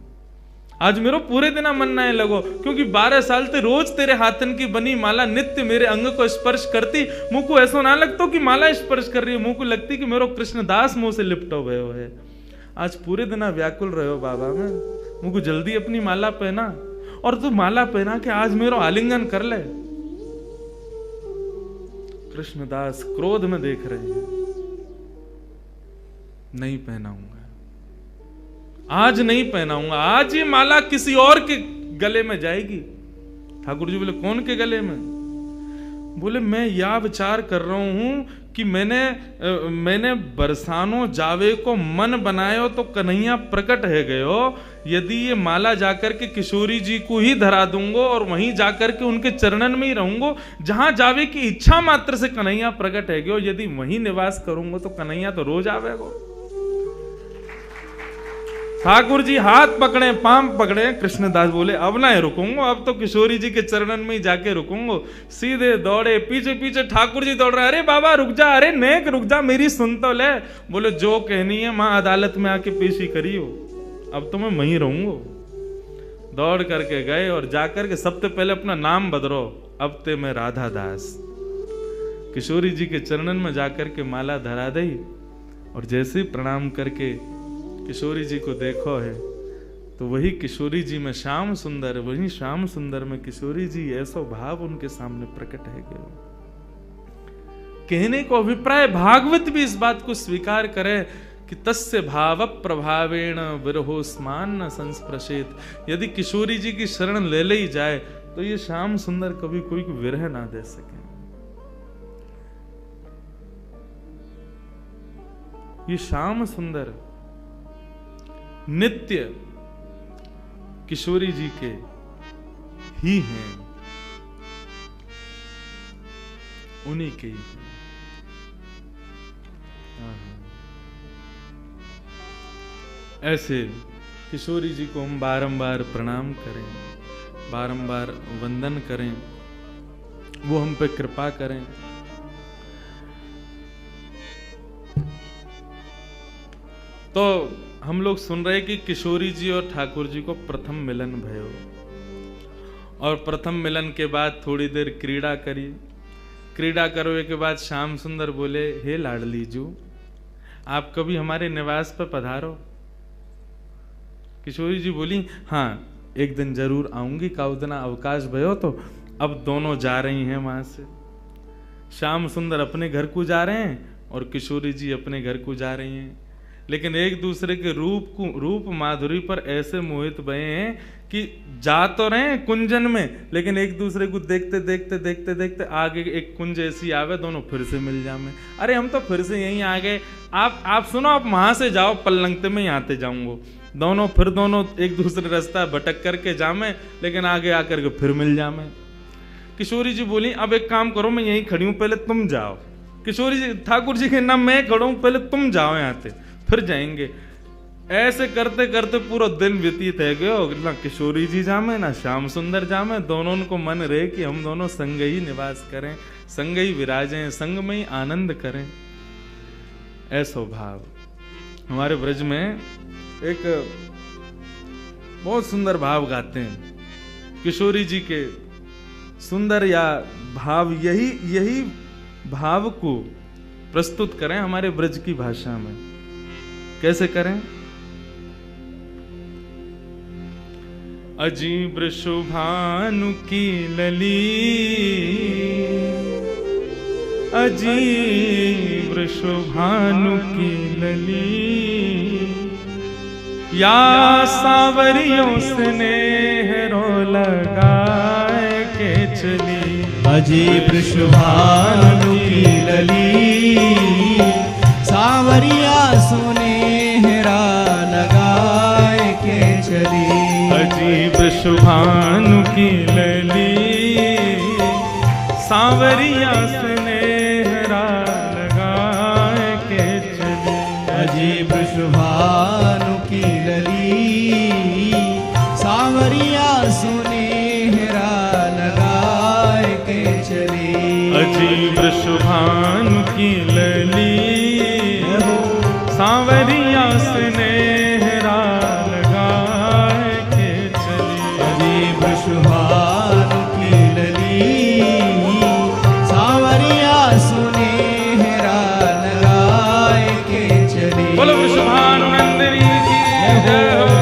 आज मेरो पूरे दिन मन ना लगो, क्योंकि 12 साल ते रोज तेरे हाथन की बनी माला नित्य मेरे अंग को स्पर्श करती। मुझको ऐसा ना लगता कि माला स्पर्श कर रही है, मुझको लगती कि मेरो कृष्णदास मुंह से लिपटो भयो है। आज पूरे दिन व्याकुल रहो बाबा में, मुझको जल्दी अपनी माला पहना, और तू माला पहना के आज मेरो आलिंगन कर ले। कृष्णदास क्रोध में देख रहे हैं, नहीं पहनाऊंगा, आज नहीं पहनाऊंगा, आज ये माला किसी और के गले में जाएगी। ठाकुर जी बोले कौन के गले में? बोले मैं यह विचार कर रहा हूं कि मैंने बरसानो जावे को मन बनायो तो कन्हैया प्रकट है गयो। यदि ये माला जाकर के किशोरी जी को ही धरा दूंगा और वहीं जाकर के उनके चरणन में ही रहूंगा, जहां जावे की इच्छा मात्र से कन्हैया प्रकट है गयो। यदि वहीं निवास करूंगा तो कन्हैया तो रोज आवेगो। ठाकुर जी हाथ पकड़े, पांव पकड़े। कृष्णदास बोले अब ना रुकूंगा, अब तो किशोरी जी के चरणन में ही जाके रुकूंगा। सीधे दौड़े, पीछे पीछे ठाकुर जी दौड़ रहे, अरे बाबा रुक जा, अरे नेक रुक जा, मेरी सुन तो ले। बोले जो कहनी है मां अदालत में आके पेशी करियो, अब तो मैं वहीं रहूंगा। दौड़ करके गए और जाकर के सबसे पहले अपना नाम बदलो, अब ते मैं राधा दास। किशोरी जी के चरणन में जाकर के माला धरा दी और जैसे ही प्रणाम करके किशोरी जी को देखो है तो वही किशोरी जी में श्याम सुंदर, वही श्याम सुंदर में किशोरी जी, ऐसा भाव उनके सामने प्रकट है गया। कहने को अभिप्राय भागवत भी इस बात को स्वीकार करे कि तस्य भाव प्रभावेण विरहोस्मान न संस्पृशेत। यदि किशोरी जी की शरण ले ली जाए तो ये श्याम सुंदर कभी कोई को विरह ना दे सके। ये श्याम सुंदर नित्य किशोरी जी के ही हैं, उन्हीं के ही हैं। ऐसे किशोरी जी को हम बारंबार प्रणाम करें, बारंबार वंदन करें, वो हम पे कृपा करें। तो हम लोग सुन रहे कि किशोरी जी और ठाकुर जी को प्रथम मिलन भयो, और प्रथम मिलन के बाद थोड़ी देर क्रीड़ा करी। क्रीड़ा करने के बाद श्याम सुंदर बोले, हे लाडली जू, आप कभी हमारे निवास पर पधारो। किशोरी जी बोली, हाँ एक दिन जरूर आऊंगी, काउदना अवकाश भयो। तो अब दोनों जा रही हैं वहां से। श्याम सुंदर अपने घर को जा रहे हैं और किशोरी जी अपने घर को जा रही हैं, लेकिन एक दूसरे के रूप माधुरी पर ऐसे मोहित भये हैं कि जा तो रहे हैं कुंजन में, लेकिन एक दूसरे को देखते देखते देखते देखते आगे एक कुंज ऐसी आवे, दोनों फिर से मिल जामे। अरे हम तो फिर से यहीं आ गए, आप सुनो, आप वहां से जाओ, पल्लंगते में यहाँ ते जाऊंगा। दोनों एक दूसरे रास्ता भटक करके जामे, लेकिन आगे आकर के फिर मिल जामे। किशोरी जी बोली, अब एक काम करो, मैं यहीं खड़ी हूं, पहले तुम जाओ। किशोरी जी, ठाकुर जी के नाम मैं खड़ा हूं, पहले तुम जाओ यहाँ से, फिर जाएंगे। ऐसे करते करते पूरा दिन व्यतीत है गयो, ना किशोरी जी जामे ना श्याम सुंदर जामे। दोनों को मन रहे कि हम दोनों संग ही निवास करें, संग ही विराजें, संग में ही आनंद करें। ऐसा भाव हमारे ब्रज में एक बहुत सुंदर भाव गाते हैं किशोरी जी के। सुंदर या भाव, यही भाव को प्रस्तुत करें हमारे ब्रज की भाषा में। कैसे करें? अजीब शुभानु की लली, अजीब वृषभानु की लली, या सावरियों स्नेह रो लगाए के चली। अजीब वृषभानु की लली, सावरिया सुनेहरा लगाए के चली। अजीब वृषभानु की लली, सावरिया स्नेहरा लगाए के चली। अजीब वृषभानु की लली, सावरिया सुनेहरा लगाए के चली। अजीब वृषभानु की लली, सावरिया स्नेहरा लगाए के चली। अजीब वृषभानु की लली, सावरिया सुनेहरा लगाए के चली। बोलो वृषभानु नंदिनी की जय हो।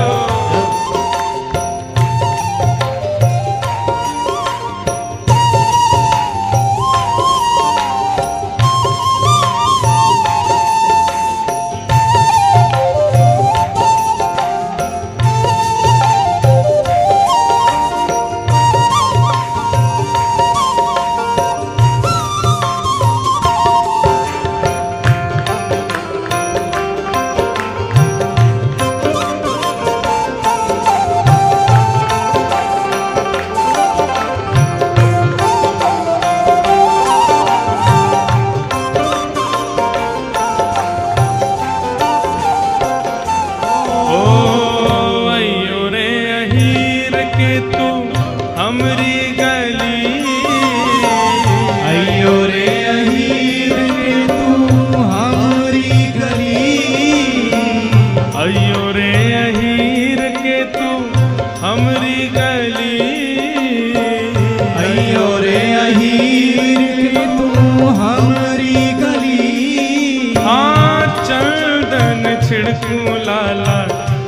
छिड़कूं लाला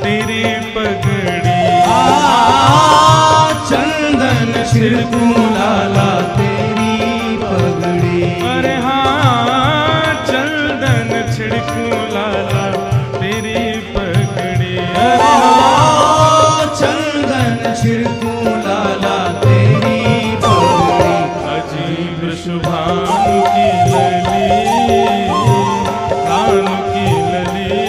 तेरी पगड़ी, चंदन छिड़कूं लाला तेरी पगड़ी। अरे हाँ चंदन छिड़कूं लाला तेरी पगड़ी। अरे हाँ चंदन छिड़कूं लाला तेरी पगड़ी। अजीब वृषभानु की लली, भानु की लली,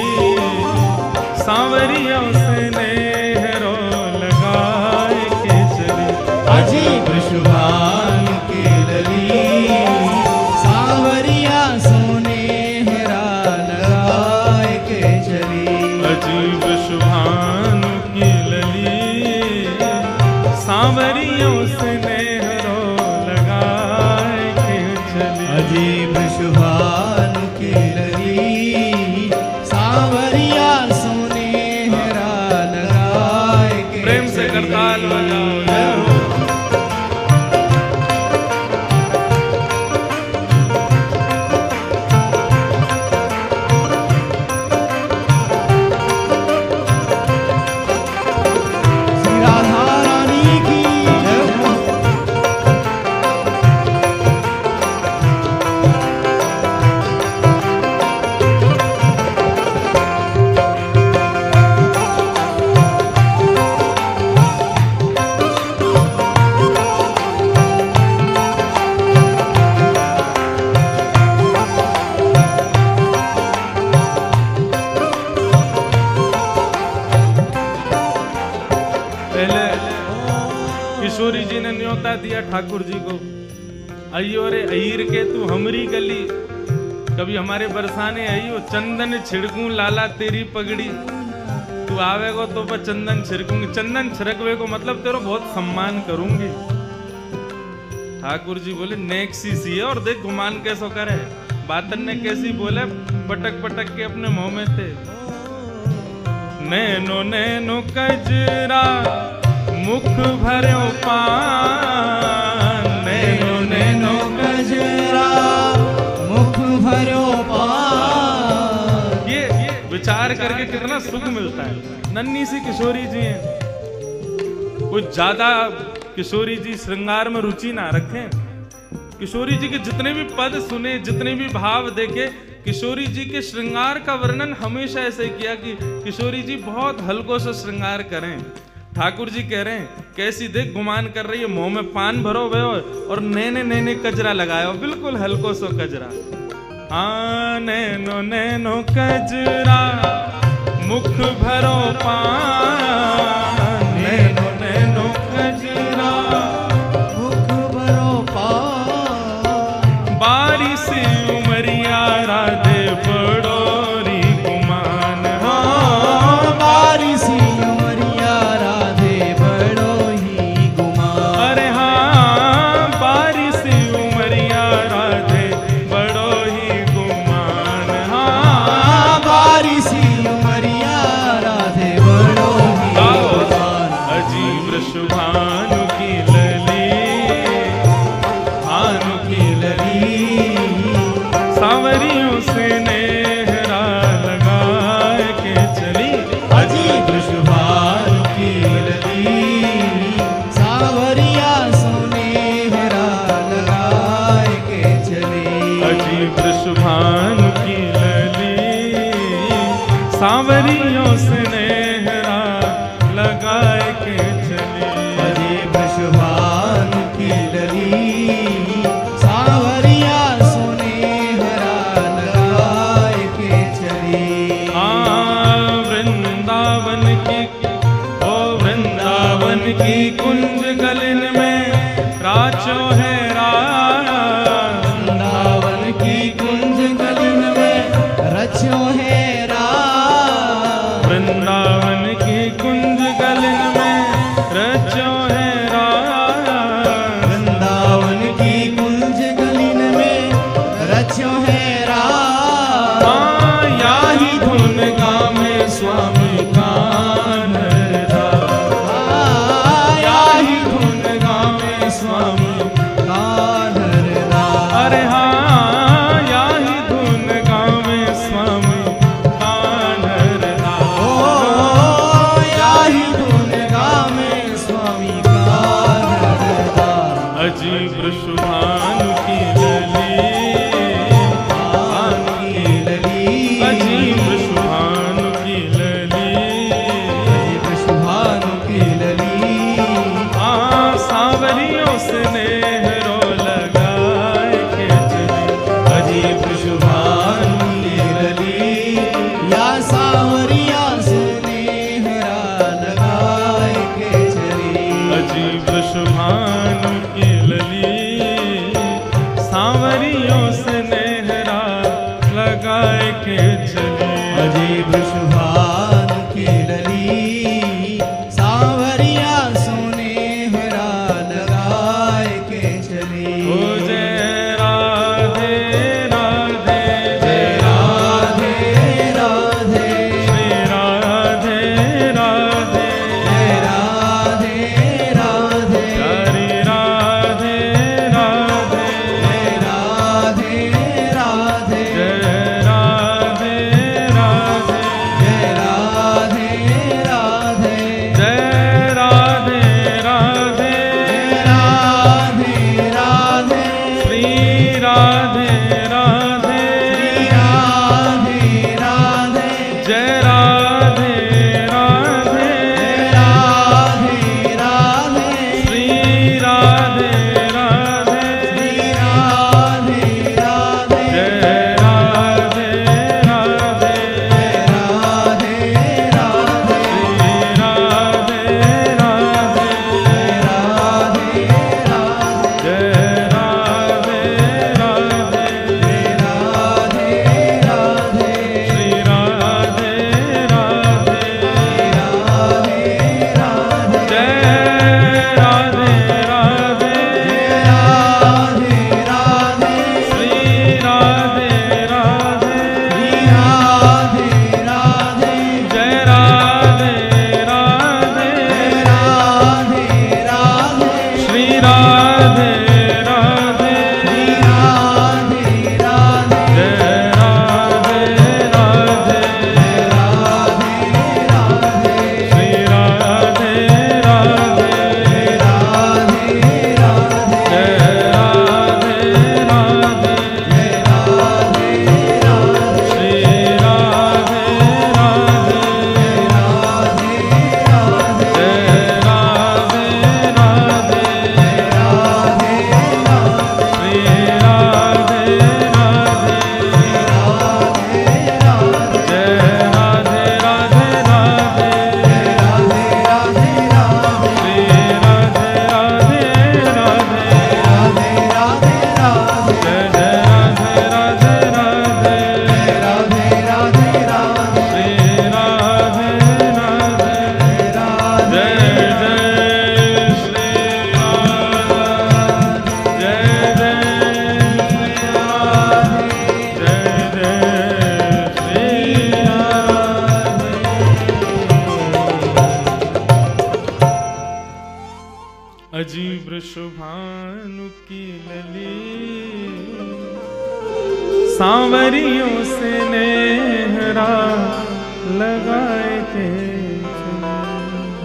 सावरियों स्नेह रो लगाए के चली। अजीब वृषभानु की लली, सावरिया सुनेहरा लगाए के चली। अजीब वृषभानु की लली, सावरियों स्नेह रो लगाए के चली। अजीब वृषभानु की लली, सावरिया सुनेहरा लगाए के प्रेम से करताल बजाओ जय हो। श्री राधा रानी की जय हो। पहले किशोरी जी ने न्योता दिया ठाकुर जी को, अयो रे अहीर के तू हमरी गली, कभी हमारे बरसाने आइयो, चंदन छिड़कूं लाला तेरी पगड़ी। तू आवेगो तो पर चंदन छिड़कूंगी, चंदन छिड़कवे को मतलब तेरो बहुत सम्मान करूंगी। ठाकुर जी बोले नेक्सी सी है और देख गुमान कैसो करे। बातन ने कैसी बोले पटक पटक के अपने मुंह में थे। नैनो नैनो कजरा मुख भरो पान, नैनो नैनो कजरा मुख भरो पान। ये विचार करके कितना सुख मिलता है। नन्ही सी किशोरी जी हैं, कुछ ज्यादा किशोरी जी श्रृंगार में रुचि ना रखें, किशोरी जी के जितने भी पद सुने, जितने भी भाव देखे, किशोरी जी के श्रृंगार का वर्णन हमेशा ऐसे किया कि किशोरी जी बहुत हल्को सा श्रृंगार करें। ठाकुर जी कह रहे हैं कैसी देख गुमान कर रही है, मुंह में पान भरो भे और नैने नैने कजरा लगायो, बिल्कुल हल्को सो कजरा। हाँ नैनो नैनो कजरा मुख भरो पान, नैनो नैनो कजरा मुख भरो पान। बारी से उमरिया राधे बड़ोरी गुमान। हाँ बारी सी उमरिया राधे बड़ो ही गुमान। अरे हाँ बारी से उमरिया राधे बड़ो ही गुमान। हाँ बारी सी उमरिया राधे बड़ो ही गुमान। अजीब शुभानु की लली, भानु की लली, सावरियों से नेहरा लगाए के चली। अजीब शुभानु की लली, सावरिया सुनेहरा लगाए के चली। अजीब शुभानु की लली, सावरियों से नेहरा लगाए के चली। अजीब शुभानु की लली, सावरिया सुनेहरा लगाए के चली। वृंदावन की, ओ वृंदावन की कुंज गलन में राचो है राज। वृंदावन की कुंज गलन में रचो है राज। वृंदावन की कुंज गलन में रचो है राज। वृंदावन की कुंज गलन में रचो है राज। हाँ याही धुन गावे स्वामी कान्हा, याही धुन गावे स्वामी अजीब शुभानु की लली, सांवरियों से नेहरा लगाए थे।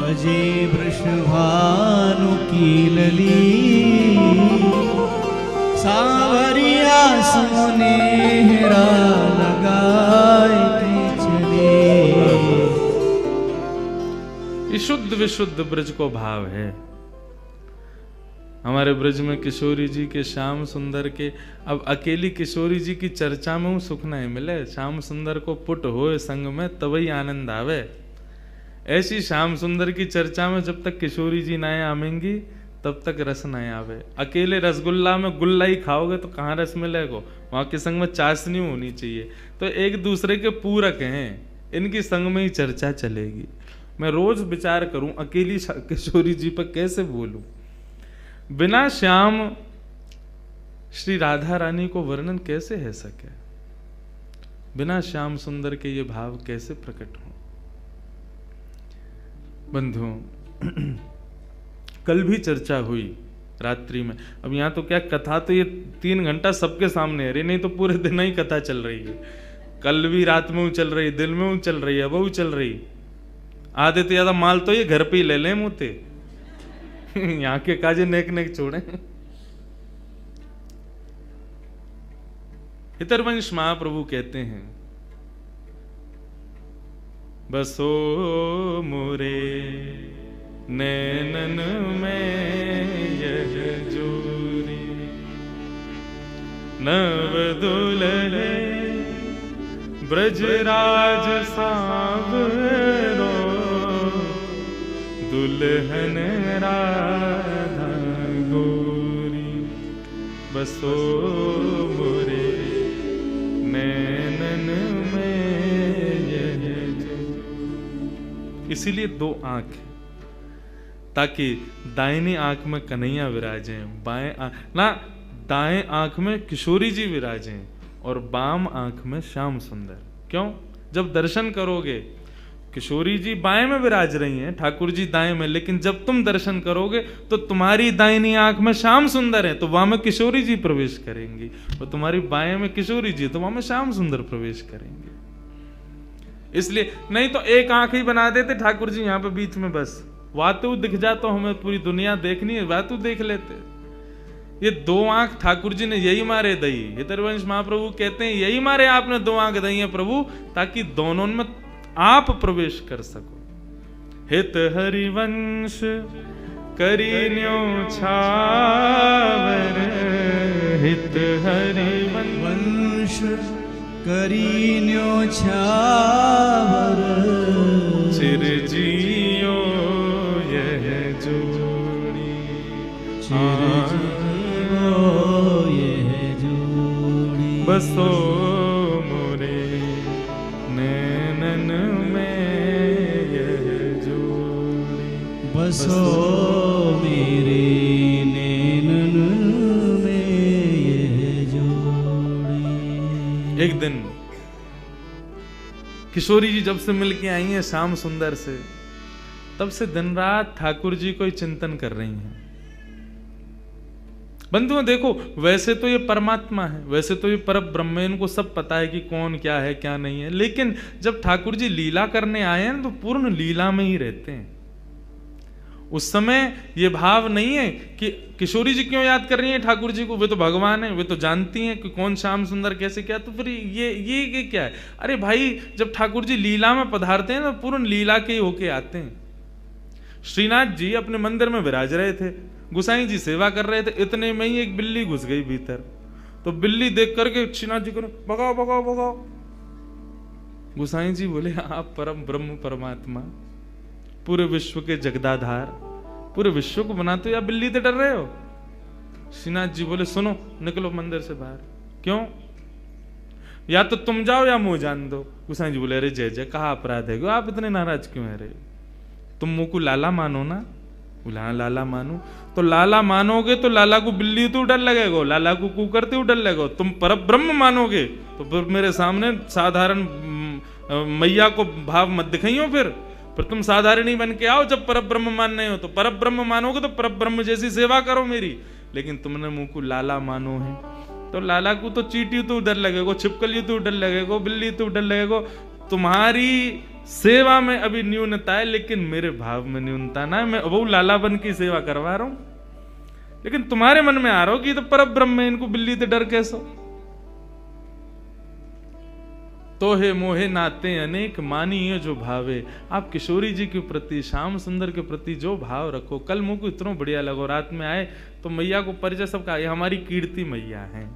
अजीब शुभानु की लली, सांवरिया सुनेहरा लगाए थे चले। ये शुद्ध विशुद्ध ब्रज को भाव है। हमारे ब्रज में किशोरी जी के, श्याम सुंदर के, अब अकेली किशोरी जी की चर्चा में सुख नहीं मिले। श्याम सुंदर को पुट होए संग में तभी आनंद आवे। ऐसी श्याम सुंदर की चर्चा में जब तक किशोरी जी नहीं आवेंगी तब तक रस नहीं आवे। अकेले रसगुल्ला में गुल्ला ही खाओगे तो कहाँ रस मिलेगा? वहाँ के संग में चाशनी होनी चाहिए। तो एक दूसरे के पूरक हैं, इनकी संग में ही चर्चा चलेगी। मैं रोज विचार करूं अकेली किशोरी जी पर कैसे बोलूं। बिना श्याम श्री राधा रानी को वर्णन कैसे है सके? बिना श्याम सुंदर के ये भाव कैसे प्रकट हो? बंधुओं, कल भी चर्चा हुई रात्रि में। अब यहाँ तो क्या कथा, तो ये 3 घंटा सबके सामने है, नहीं तो पूरे दिन ही कथा चल रही है। कल भी रात में चल रही, दिन में चल रही है, अब चल रही। आधे तो ज्यादा माल तो ये घर पे ही ले लें मुते। यहाँ के काजे नेक नेक छोड़े। हितरवंश महाप्रभु कहते हैं, बसो मोरे नैनन में यह जोरी, नव दुल्हे ब्रजराज सांवरो, दुल्हन राधा गोरी। बसो मोरे नैनन में यह जो। इसीलिए 2 आंख, ताकि दाहिनी आंख में कन्हैया विराजे, बाएं दाएं आंख में किशोरी जी विराजे और बाम आंख में श्याम सुंदर। क्यों? जब दर्शन करोगे किशोरी जी बाएं में विराज रही हैं, ठाकुर जी दाएं में, लेकिन जब तुम दर्शन करोगे तो तुम्हारी दाहिनी आंख में श्याम सुंदर है तो वहां में किशोरी जी प्रवेश करेंगी, और तुम्हारी बाएं में किशोरी जी तो वहां में श्याम सुंदर प्रवेश करेंगे। इसलिए नहीं तो एक आंख ही बना देते ठाकुर जी यहाँ पे बीच में, बस वातु दिख जा तो हमें पूरी दुनिया देखनी है, वातु देख लेते। ये 2 आंख ठाकुर जी ने यही मारे दई। हितरवंश महाप्रभु कहते हैं यही मारे आपने 2 आंख दई है प्रभु, ताकि दोनों में आप प्रवेश कर सको। हित हरिवंश करीन्यो छावर, हित हरिवंश करीन्यो छावर, चिरजियो यह जोड़ी, चिरजियो यह जोड़ी। बसो मोरे नैनन में यह जोड़ी, बसो मेरे नैनन में यह जोड़ी। एक दिन किशोरी जी जब से मिलके आई हैं श्याम सुंदर से, तब से दिन रात ठाकुर जी को ही चिंतन कर रही हैं। बंधुओं देखो, वैसे तो ये परमात्मा है, वैसे तो ये परम ब्रह्म है, इनको सब पता है कि कौन क्या है क्या नहीं है, लेकिन जब ठाकुर जी लीला करने आए हैं तो पूर्ण लीला में ही रहते हैं। उस समय ये भाव नहीं है कि किशोरी जी क्यों याद कर रही हैं ठाकुर जी को, वे तो भगवान है, वे तो जानती हैं कि कौन श्याम सुंदर कैसे क्या, तो फिर ये क्या है? अरे भाई, जब ठाकुर जी लीला में पधारते हैं तो पूर्ण लीला के ही होके आते हैं। श्रीनाथ जी अपने मंदिर में विराज रहे थे, गुसाई जी सेवा कर रहे थे, इतने में ही एक बिल्ली घुस गई भीतर। तो बिल्ली देख करके श्रीनाथ जी को भगाओ भगाओ भगाओ। गुसाई जी बोले, आप परम ब्रह्म परमात्मा, पूरे विश्व के जगदाधार, पूरे विश्व को बनाते हो, या बिल्ली से डर रहे हो? श्रीनाथ जी बोले, सुनो, निकलो मंदिर से बाहर। क्यों? या तो तुम जाओ या मुंह जान दो। गुसाई जी बोले, अरे जय जय, कहा अपराध है, आप इतने नाराज क्यों है? रे तुम मुंह को लाला मानो ना। बोले, हाँ लाला मानो। तो लाला मानोगे तो लाला को बिल्ली तो डर लगेगा, लाला को कुकर तो डर लगेगा। तुम पर ब्रह्म मानोगे तो फिर मेरे सामने साधारण मैया को भाव मत दिखाइयो। फिर फिर तुम साधारणी बन के आओ, जब परब्रह्म मानने हो तो परब्रह्म मानोगे तो परब्रह्म जैसी सेवा करो मेरी। लेकिन तुमने मुंह को लाला मानो है, तो लाला को तो चींटी तो डर लगेगो, छिपकली तो डर लगेगो, बिल्ली तो डर लगेगो। तुम्हारी सेवा में अभी न्यूनता है, लेकिन मेरे भाव में न्यूनता ना है। मैं वो लाला बन की सेवा करवा रहा हूं, लेकिन तुम्हारे मन में आ रहा हो कि तो परब्रह्म है, इनको बिल्ली से डर कैसो। तो हे मोहे नाते अनेक मानिए जो भावे। आप किशोरी जी के प्रति, श्याम सुंदर के प्रति जो भाव रखो। कल मुंह को इतना बढ़िया लगो, रात में आए तो मैया को परिचय सब कहा, ये हमारी कीर्ति मैया हैं,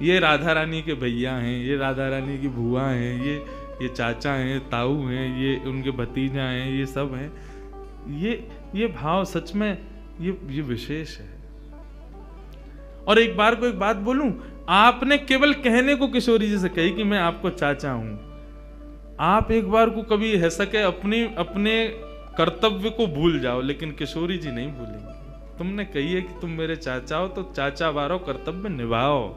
ये राधा रानी के भैया हैं, ये राधा रानी की बुआ हैं, ये चाचा हैं, ताऊ हैं, ये उनके भतीजा हैं, ये सब हैं। ये भाव सच में ये विशेष है। और एक बार को एक बात बोलूं, आपने केवल कहने को किशोरी जी से कही कि मैं आपको चाचा हूं। आप एक बार को कभी है सके अपने कर्तव्य को भूल जाओ, लेकिन किशोरी जी नहीं भूलेंगे। तुमने कही है कि तुम मेरे चाचा हो, तो चाचा वारो कर्तव्य निभाओ।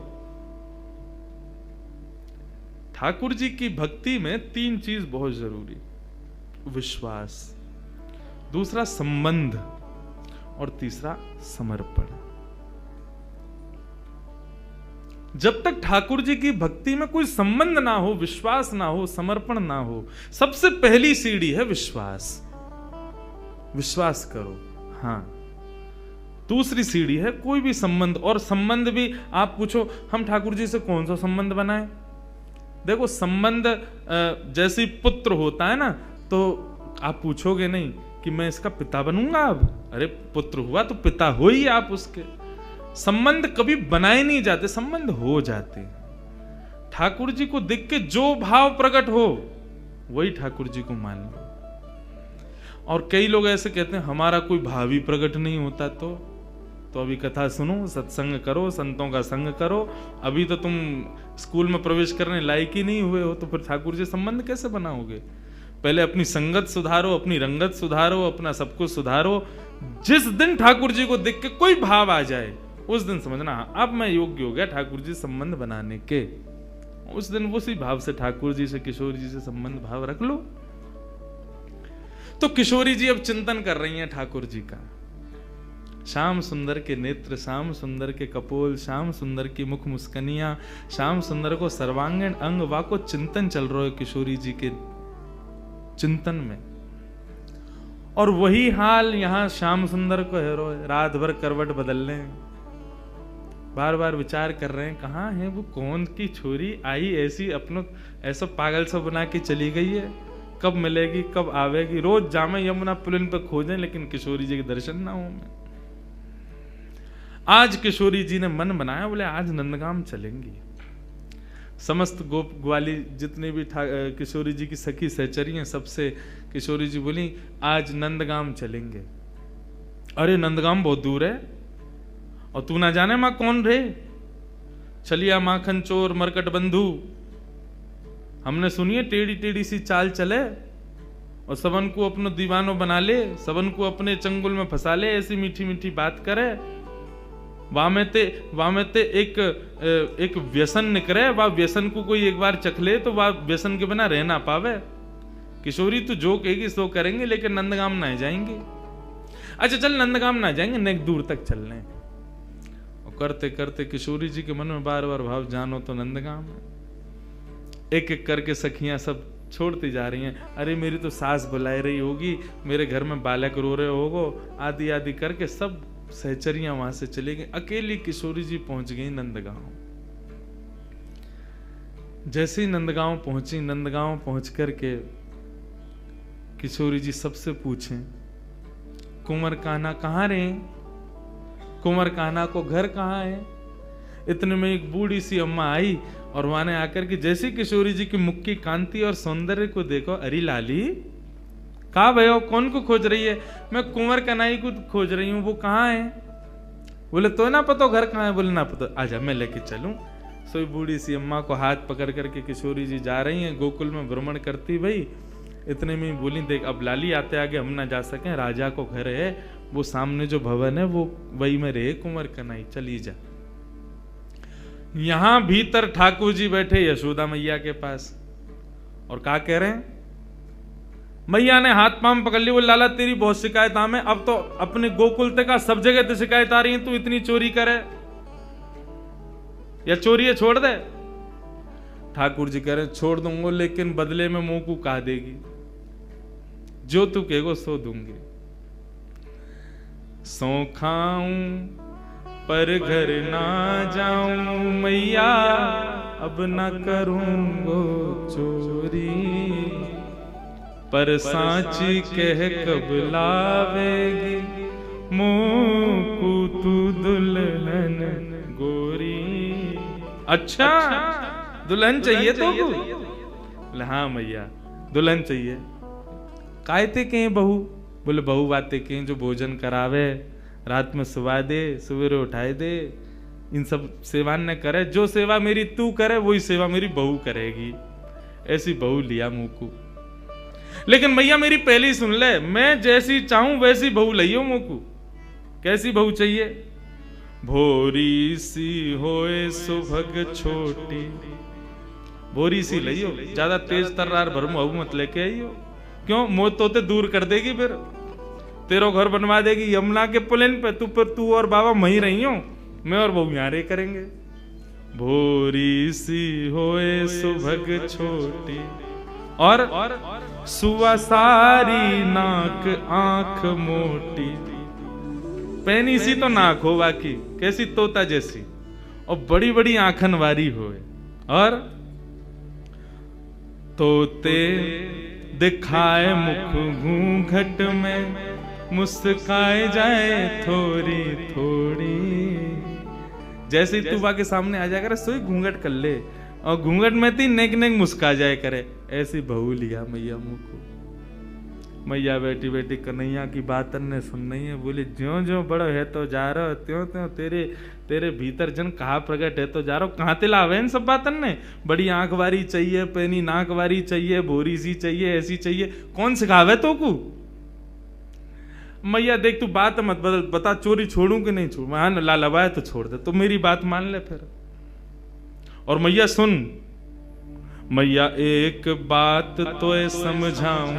ठाकुर जी की भक्ति में 3 चीज बहुत जरूरी, विश्वास, दूसरा संबंध, और तीसरा समर्पण। जब तक ठाकुर जी की भक्ति में कोई संबंध ना हो, विश्वास ना हो, समर्पण ना हो, सबसे पहली सीढ़ी है विश्वास। विश्वास करो, हां। दूसरी सीढ़ी है कोई भी संबंध, और संबंध भी आप पूछो हम ठाकुर जी से कौन सा संबंध बनाए। देखो संबंध जैसे पुत्र होता है ना, तो आप पूछोगे नहीं कि मैं इसका पिता बनूंगा अब। अरे पुत्र हुआ तो पिता हो ही आप उसके। संबंध कभी बनाए नहीं जाते, संबंध हो जाते हैं। ठाकुर जी को देख के जो भाव प्रकट हो वही ठाकुर जी को मान लो। और कई लोग ऐसे कहते हैं हमारा कोई भाव ही प्रकट नहीं होता, तो अभी कथा सुनो, सत्संग करो, संतों का संग करो। अभी तो तुम स्कूल में प्रवेश करने लायक ही नहीं हुए हो, तो फिर ठाकुर जी संबंध कैसे बनाओगे। पहले अपनी संगत सुधारो, अपनी रंगत सुधारो, अपना सब कुछ सुधारो। जिस दिन ठाकुर जी को देख के कोई भाव आ जाए, उस दिन समझना अब मैं योग्य हो गया ठाकुर जी संबंध बनाने के। उस दिन उसी भाव से ठाकुर जी से, किशोरी जी से संबंध भाव रख लो। तो किशोरी जी अब चिंतन कर रही हैं ठाकुर जी का। श्याम सुंदर के नेत्र, श्याम सुंदर के कपोल, श्याम सुंदर की मुख मुस्कनियां, श्याम सुंदर को सर्वांगीण अंग वा को चिंतन चल रहा है किशोरी जी के चिंतन में। और वही हाल यहां श्याम सुंदर को है, रात भर करवट बदल रहे हैं, बार बार विचार कर रहे हैं कहाँ है वो, कौन की छोरी आई ऐसी अपनों ऐसा पागल सा बना के चली गई है, कब मिलेगी, कब आवेगी। रोज जामे यमुना पुलिन पे खोजें, लेकिन किशोरी जी के दर्शन ना हो। मैं आज किशोरी जी ने मन बनाया, बोले आज नंदगाम चलेंगी। समस्त गोप ग्वाली जितने भी किशोरी जी की सखी सहचरी, सबसे किशोरी जी बोली आज नंदगाम चलेंगे। अरे नंदगाम बहुत दूर है, और तू ना जाने मां कौन रे, चलिया माखन चोर मरकट बंधु। हमने सुनिए टेढ़ी टेढ़ी सी चाल चले, और सबन को अपनो दीवानो बना ले, सबन को अपने चंगुल में फंसा ले, ऐसी मीठी मीठी बात करे। वामेते एक व्यसन निकले, वह व्यसन को कोई एक बार चख ले तो वह व्यसन के बिना रह ना पावे। किशोरी तू जो कहेगी सो करेंगे, लेकिन नंदगाम ना जाएंगे। अच्छा चल नंदगाम ना जाएंगे, नेक दूर तक चल रहे। और करते करते किशोरी जी के मन में बार बार भाव, जानो तो नंदगाम है। एक एक करके सखियां सब छोड़ती जा रही हैं। अरे मेरी तो सास बुला रही होगी, मेरे घर में बालक रो रहे होगो, आदि आदि करके सब सहचरियां वहां से चली गई। अकेली किशोरी जी पहुंच गई नंदगांव। जैसे ही नंदगांव पहुंची, नंदगांव पहुंच करके किशोरी जी सबसे पूछें कुंवर कान्हा कहाँ रहे, कुंवर कान्हा को घर कहाँ है। इतने में एक बूढ़ी सी अम्मा आई, और वहां ने आकर के जैसे किशोरी जी की मुख की कांति और सौंदर्य को देखो, अरे लाली कहा भयो, कौन को खोज रही है। मैं कुंवर कन्हई को खोज रही हूँ, वो कहाँ है। बोले तो ना पता घर कहाँ है। बोले ना पता, आजा मैं लेके चलूं। सोई बूढ़ी सी अम्मा को हाथ पकड़ करके किशोरी जी जा रही हैं, गोकुल में भ्रमण करती भाई। इतने में बोली देख अब लाली आते आगे हम ना जा सके, राजा को घर है, वो सामने जो भवन है वो वही में रहे कुंवर कन्हई, चली जा। यहां भीतर ठाकुर जी बैठे यशोदा मैया के पास, और क्या कह रहे हैं, मैया ने हाथ पांव पकड़ ली, बोले लाला तेरी बहुत शिकायत आम है, अब तो अपने गोकुल तक का सब जगह तो शिकायत आ रही है, तू इतनी चोरी करे या चोरी है छोड़ दे। ठाकुर जी कह रहे छोड़ दूंगा, लेकिन बदले में मुंह को कहा देगी, जो तू कहेगो सो दूंगी। सो खाऊं पर घर ना जाऊं मैया, अब ना करूंगो चोरी, पर सांची कह कब लावेगी मुंह को तू दुल्हन गोरी। अच्छा दुल्हन चाहिए तो? बोले हाँ मैया दुल्हन चाहिए। कायते के बहू? बोले बहू बातें के जो भोजन करावे, रात में सुवा दे, सवेरे उठाए दे, इन सब सेवा न करे, जो सेवा मेरी तू करे वही सेवा मेरी बहू करेगी। ऐसी बहू लिया मुंह को। लेकिन मैया मेरी पहली सुन ले, मैं जैसी चाहूं वैसी बहू लइयो मुंह को। कैसी बहू चाहिए? भोरी सी होए सुभग छोटी, भोरी सी लइयो, ज्यादा तेज तर्रार भरमू मत लेके आइयो। क्यों? मौत तोते दूर कर देगी, फिर तेरो घर बनवा देगी यमुना के पुलिन पे, तू और बाबा वहीं रही हो, मैं और बहू यहाँ रे करेंगे। भोरी सी होए सुभग छोटी और सुवा सारी नाक आंख मोटी। पैनी सी तो नाक हो बाकी, कैसी तोता जैसी, और बड़ी बड़ी आंखन वारी होए, और तोते दिखाए मुख घूंघट में, मुस्काए जाए थोड़ी थोड़ी। जैसे ही तू बा के सामने आ जाए करे, सोई घूंघट कर ले, और घूंघट में ती नेक नेक मुस्का जाए करे। ऐसी बहू लिया मैया मुंह को। मैया बेटी बेटी कन्हैया की बात ने सुन रही है। बोले ज्यो ज्यो बड़ो है तो जा रहा, त्यों त्यों तेरे भीतर जन कहा प्रकट है तो जा रहा। कहाँ ते लावे इन सब बातन ने? बड़ी आंख वारी चाहिए, पैनी नाक वारी चाहिए, बोरी सी चाहिए, ऐसी चाहिए, कौन सिखावे तो को? मैया देख तू बात मत बदल, बता चोरी छोड़ू कि नहीं छोड़ू? हाँ लालबाए तो छोड़ दे, तो मेरी बात मान ले फिर। और मैया सुन, मैया एक बात तो समझाऊं,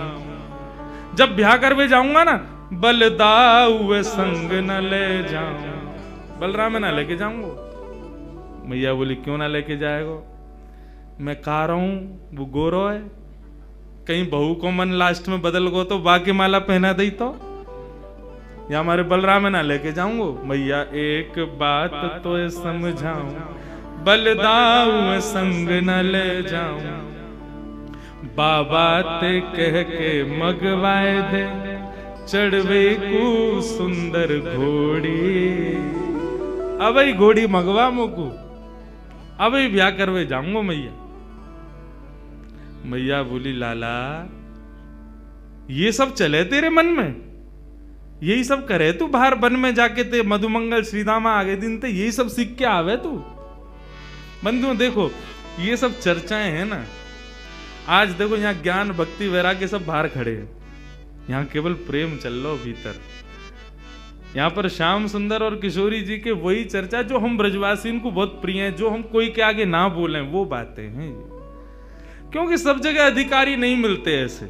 जब ब्याह करवे जाऊंगा ना, बलदाऊ संग न ले जाऊं, बलराम ना लेके जाऊंगा। मैया बोली क्यों ना लेके जाएगा? मैं कह रहा हूं वो गोरो है, कहीं बहू को मन लास्ट में बदल गो तो बाकी माला पहना दई तो, या हमारे बलराम ना लेके जाऊंगा। मैया एक बात तो समझाऊं, बलदाऊ संग न ले जाऊं, बाबा ते कह के मगवाए दे, चढ़वे को सुंदर घोड़ी। अब घोड़ी मगवा मुकू, अब ब्याह करवे जाऊंगा मैया। मैया बोली लाला ये सब चले तेरे मन में, यही सब करे तू बाहर वन में जाके, ते मधुमंगल श्रीदामा आगे दिन ते यही सब सीख के आवे तू। बंधुओं देखो ये सब चर्चाएं हैं ना, आज देखो यहाँ ज्ञान भक्ति वैराग्य सब बाहर खड़े हैं, यहाँ केवल प्रेम चल लो भीतर। यहाँ पर श्याम सुंदर और किशोरी जी के वही चर्चा जो हम ब्रजवासी को बहुत प्रिय है, जो हम कोई के आगे ना बोलें वो बातें हैं। क्योंकि सब जगह अधिकारी नहीं मिलते ऐसे,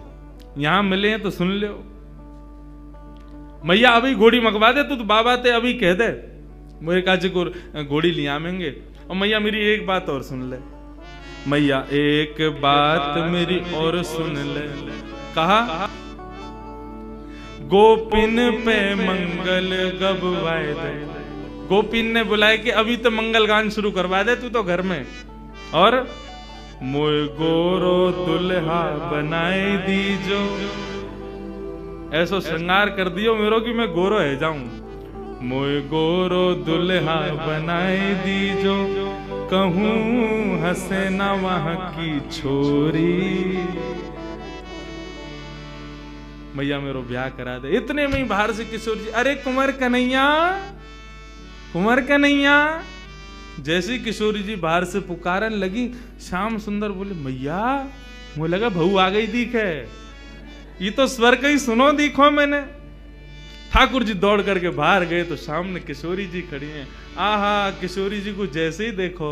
यहां मिले हैं तो सुन लो। मैया अभी घोड़ी मंगवा दे तू, तो बाबा ते अभी कह दे मेरे काजी को घोड़ी ले आवेंगे। और मैया मेरी एक बात और सुन ले, मैया एक बात मेरी और सुन ले। कहा गोपिन पे मंगल गबवाए दे। गोपिन ने बुलाया कि अभी तो मंगल गान शुरू करवा दे तू तो घर में, और मोय गोरो दुल्हा बनाए दीजो, ऐसो श्रृंगार कर दियो मेरो कि मैं गोरो है जाऊं। मोय गोरो दुल्हा बनाए दीजो, कहूं हंसे ना वहां की छोरी। मैया मेरो ब्याह करा दे। इतने में ही बाहर से किशोर जी, अरे कुंवर कन्हैया, कुंवर कन्हैया। जैसी किशोरी जी बाहर से पुकारन लगी, श्याम सुंदर बोले मैया मुझे लगा बहू आ गई दिख है, ये तो स्वर का ही सुनो दिखो मैंने। ठाकुर जी दौड़ करके बाहर गए तो सामने किशोरी जी खड़ी हैं। आहा, किशोरी जी को जैसे ही देखो,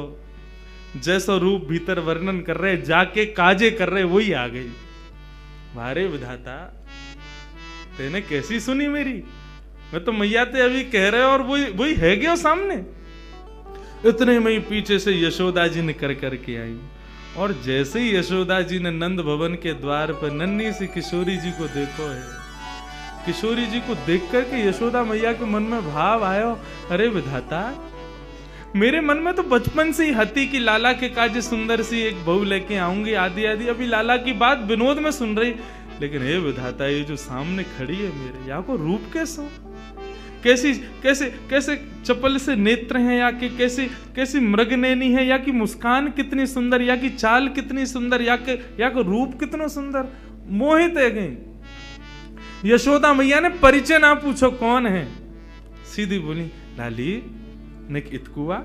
जैसा रूप भीतर वर्णन कर रहे, जाके काजे कर रहे, वही आ गई। वारे विधाता, तेने कैसी सुनी मेरी? मैं तो मैया ते अभी कह रहे और वही है गया सामने। इतने में ही पीछे से यशोदा जी निकल करके आई, और जैसे ही यशोदा जी ने नंद भवन के द्वार पर नन्ही सी किशोरी जी को देखो है, किशोरी जी को देख करके यशोदा मैया के मन में भाव आयो, अरे विधाता, मेरे मन में तो बचपन से ही हती कि लाला के काजे सुंदर सी एक बहू लेके आऊंगी, आदि आदि अभी लाला की बात विनोद में सुन रही, लेकिन हे विधाता, ये जो सामने खड़ी है मेरे, या को रूप कैसा, कैसी कैसे कैसे चपल से नेत्र हैं, या कि कैसी मृगनैनी है, या कि मुस्कान कितनी सुंदर, या कि चाल कितनी सुंदर, या कि रूप कितना सुंदर, मोहित है गई। यशोदा मैया ने परिचय ना पूछो कौन है, सीधी बोली, लाली निक इतकुआ।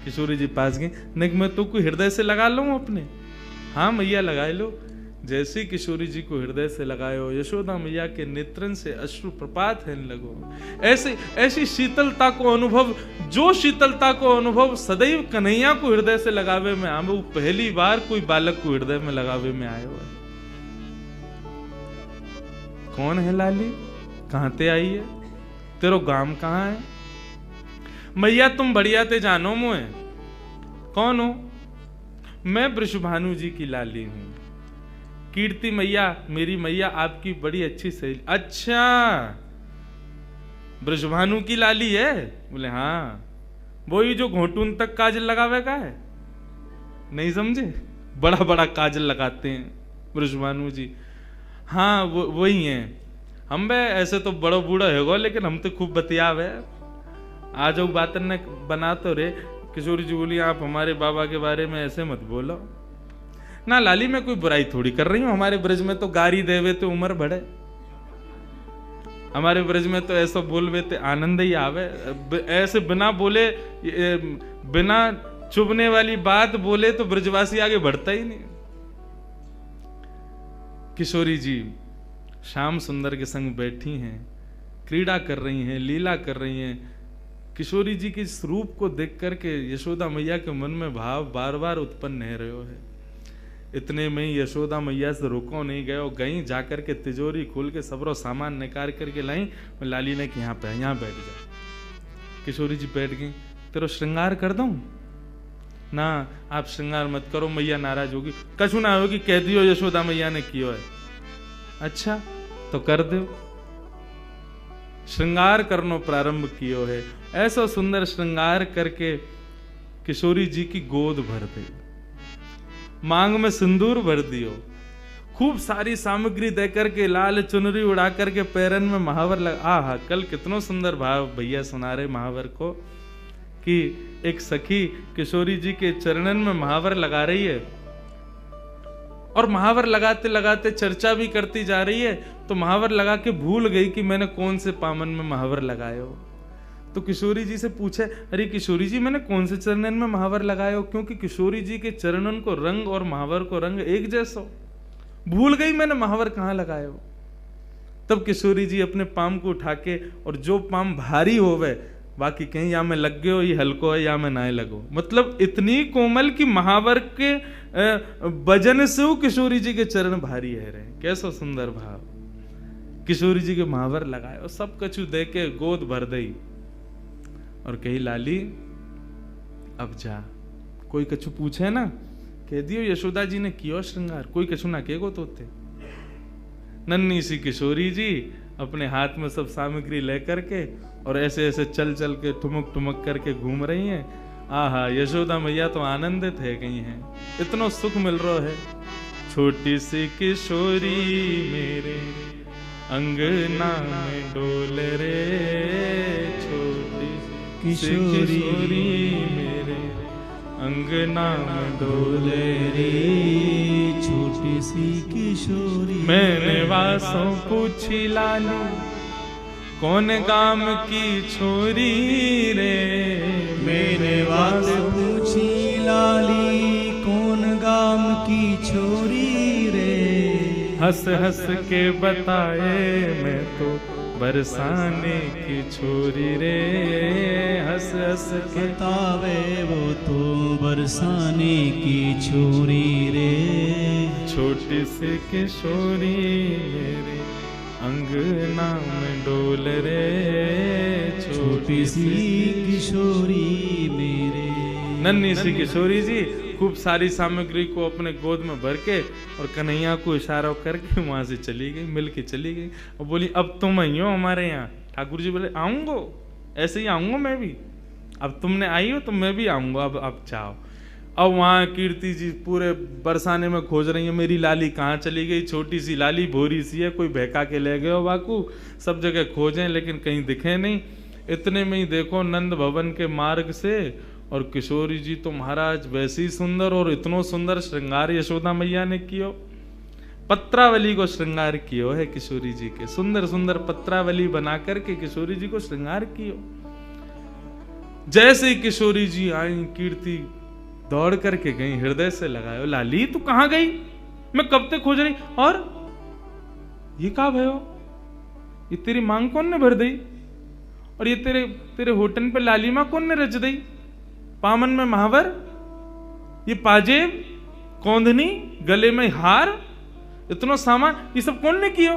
किशोरी जी पास गई, निक मैं तो कोई हृदय से लगा लूं अपने। हाँ मैया लगाए लो। जैसे किशोरी जी को हृदय से लगायो, यशोदा मैया के नेत्रन से अश्रु प्रपात है लगो। ऐसी शीतलता को अनुभव, जो शीतलता को अनुभव सदैव कन्हैया को हृदय से लगावे में आवे, वो पहली बार कोई बालक को हृदय में लगावे में आयो है। कौन है लाली, कहां ते आई है, तेरो गांव कहां है? मैया तुम बढ़िया ते जानो मुझे, कौन हो? मैं वृषभानु जी की लाली हूं। कीर्ति मैया, मेरी मैया आपकी बड़ी अच्छी सहेली। अच्छा, वृषभानु की लाली है? बोले हाँ, वही जो घोटून तक काजल लगावे का है, नहीं समझे? बड़ा बड़ा काजल लगाते हैं वृषभानु जी। हाँ वही है। हम बे ऐसे तो बड़ा बूढ़ा है, लेकिन हम तो खूब बतियावे। आ जाओ बातन ने बना तो रे। किशोरी जी बोली, आप हमारे बाबा के बारे में ऐसे मत बोलो ना लाली, मैं कोई बुराई थोड़ी कर रही हूं। हमारे ब्रज में तो गारी देवे तो उम्र बढ़े, हमारे ब्रज में तो ऐसा बोलवे तो आनंद ही आवे। ऐसे बिना बोले, बिना चुभने वाली बात बोले तो ब्रजवासी आगे बढ़ता ही नहीं। किशोरी जी श्याम सुंदर के संग बैठी हैं, क्रीड़ा कर रही हैं, लीला कर रही हैं। किशोरी जी के इस रूप को देख करके यशोदा मैया के मन में भाव बार बार उत्पन्न नहीं रहे है। इतने में ही यशोदा मैया से रुको नहीं गए, गई जाकर के तिजोरी खोल के सबरो सामान निकाल करके लाई। लाली ने कि यहाँ पे, यहाँ बैठ जा। किशोरी जी बैठ गई। तेरो श्रृंगार कर दूं? ना, आप श्रृंगार मत करो, मैया नाराज होगी। कछु ना होगी, कह दियो यशोदा मैया ने कियो है। अच्छा तो कर दो। श्रृंगार करनो प्रारंभ कियो है। ऐसा सुंदर श्रृंगार करके किशोरी जी की गोद भर दी, मांग में सिंदूर भर दियो, खूब सारी सामग्री दे करके, लाल चुनरी उड़ा करके पैरन में महावर लगा। आहा, कल कितना सुंदर भाव भैया सुना रहे महावर को, कि एक सखी किशोरी जी के चरणन में महावर लगा रही है, और महावर लगाते लगाते चर्चा भी करती जा रही है। तो महावर लगा के भूल गई कि मैंने कौन से पामन में महावर लगाए हो। तो किशोरी जी से पूछे, अरे किशोरी जी, मैंने कौन से चरणन में महावर लगाए हो? क्योंकि किशोरी जी के चरणन को रंग और महावर को रंग एक जैसा, भूल गई मैंने महावर कहाँ लगाए हो। तब किशोरी जी अपने पाम को उठा के, और जो पाम भारी होवे, बाकी कहीं या में लग गयो, ये हल्को है, या में ना लगो, मतलब इतनी कोमल की महावर के वजन से वो किशोरी जी के चरण भारी है रहे। कैसा सुंदर भाव। किशोरी जी के महावर लगाए और सब कछु दे के गोद भर दई, और कही लाली अब जा। कोई कछु पूछे ना, कह दियो यशोदा जी ने कियो श्रृंगार, कोई कछु ना कहेगो तोते। नन्ही सी किशोरी जी अपने हाथ में सब सामग्री लेकर के, और ऐसे ऐसे चल चल के ठुमक ठुमक करके घूम रही हैं। आहा, यशोदा मैया तो आनंदित है गई हैं, इतना सुख मिल रहा है। छोटी सी किशोरी मेरे अंगना में डोल रे, छोटी किशोरी मेरे अंगना में डोले रे, छोटी सी किशोरी। मैंने वासों पूछी लालू, कौन गाम की छोरी रे। मैंने वासों पूछी लाली, कौन गाम की छोरी रे। हंस हंस के बताए, मैं तो बरसाने की छोरी रे। हंस हंस के बतावे, वो तो बरसाने की छोरी रे। छोटी सी किशोरी मेरे अंगना में डोल रे, छोटी सी किशोरी मेरे। नन्ही सी किशोरी जी खूब सारी सामग्री को अपने गोद में भर के और कन्हैया को इशारा करके वहां से चली गई, मिल के चली गई और बोली अब तुम आई हो हमारे यहाँ। ठाकुर जी बोले आऊंगो, ऐसे ही आऊंगा मैं भी, अब तुमने आई हो तो मैं भी आऊंगा, अब चाहो। अब वहां कीर्ति जी पूरे बरसाने में खोज रही है मेरी लाली कहाँ चली गई। छोटी सी लाली भोरी सी है, कोई बहका के ले गए हो बाकू, सब जगह खोजें लेकिन कहीं दिखे नहीं। इतने में ही देखो नंद भवन के मार्ग से और किशोरी जी तो महाराज वैसे ही सुंदर, और इतनो सुंदर श्रृंगार यशोदा मैया ने कियो, पत्रावली को श्रृंगार कियो है किशोरी जी के, सुंदर सुंदर पत्रावली बना करके किशोरी जी को श्रृंगार कियो। जैसे ही किशोरी जी आई कीर्ति दौड़ करके गई, हृदय से लगायो, लाली तू कहां गई, मैं कब तक खोज रही, और ये कहा भयो, ये तेरी मांग कौन ने भर दी, और ये तेरे होटन पे लाली मां कौन ने रच दी, पामन में महावर, ये पाजेब, कौंधनी, गले में हार, इतना सामान ये सब कौन ने कियो।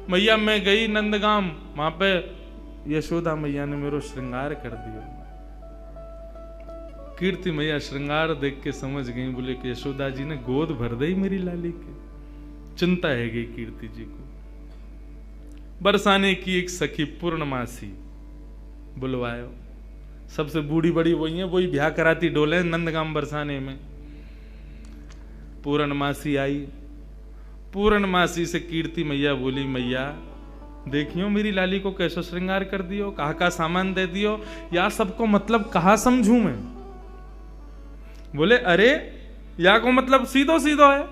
मैया मैं गई नंदगाम, वहां पे यशोदा मैया ने मेरा श्रृंगार कर दिया। कीर्ति मैया श्रृंगार देख के समझ गई, बोले कि यशोदा जी ने गोद भर दी मेरी लाली के। चिंता है गई कीर्ति जी को। बरसाने की एक सखी पूर्णमासी बुलवायो, सबसे बूढ़ी बड़ी वही है, वही ब्याह कराती डोले नंदगाम बरसाने में। पूर्णमासी आई, पूर्णमासी से कीर्ति मैया बोली मैया देखियो मेरी लाली को कैसे श्रृंगार कर दियो, कहा का सामान दे दियो, या सबको मतलब कहा समझू मैं। बोले अरे या को मतलब सीधो सीधो है,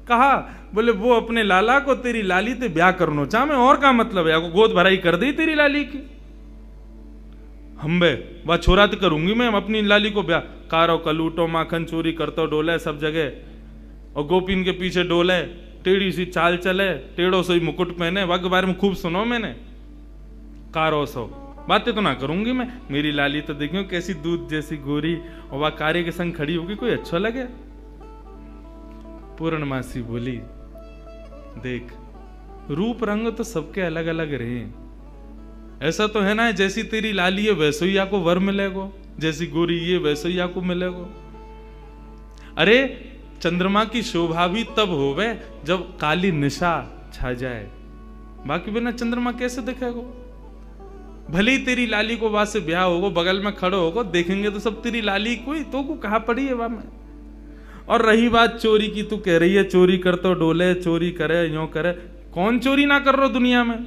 कहा बोले वो अपने लाला को तेरी लाली ते ब्याह करनो चाह में, और का मतलब है, या को गोद भराई कर दी तेरी लाली की। हम बे वह छोरा तो करूंगी मैं अपनी लाली को ब्याह, कारो कलूटो माखन चोरी करतो डोले सब जगह, और गोपीन के पीछे डोले, टेढ़ी सी चाल चले, टेढ़ो से मुकुट पहने, वग बारे में खूब सुनो मैंने, कारो सो बातें तो ना करूंगी मैं। मेरी लाली तो देखियो कैसी दूध जैसी गोरी, और वह कार्य के संग खड़ी होगी, कोई अच्छा लगे। पूर्णमासी बोली देख रूप रंग तो सबके अलग अलग रहे, ऐसा तो है ना जैसी तेरी लाली है वैसे ही आपको वर मिलेगो, जैसी गोरी ये वैसे ही आपको मिलेगो। अरे चंद्रमा की शोभा भी तब होवे जब काली निशा छा जाए, बाकी बिना चंद्रमा कैसे दिखेगो। भले ही तेरी लाली को वहां से ब्याह होगो, बगल में खड़ो होगो, देखेंगे तो सब तेरी लाली कोई तो को कहा पड़ी है वहां में। और रही बात चोरी की, तू कह रही है चोरी कर तो डोले, चोरी करे यो करे, कौन चोरी ना कर रहा दुनिया में,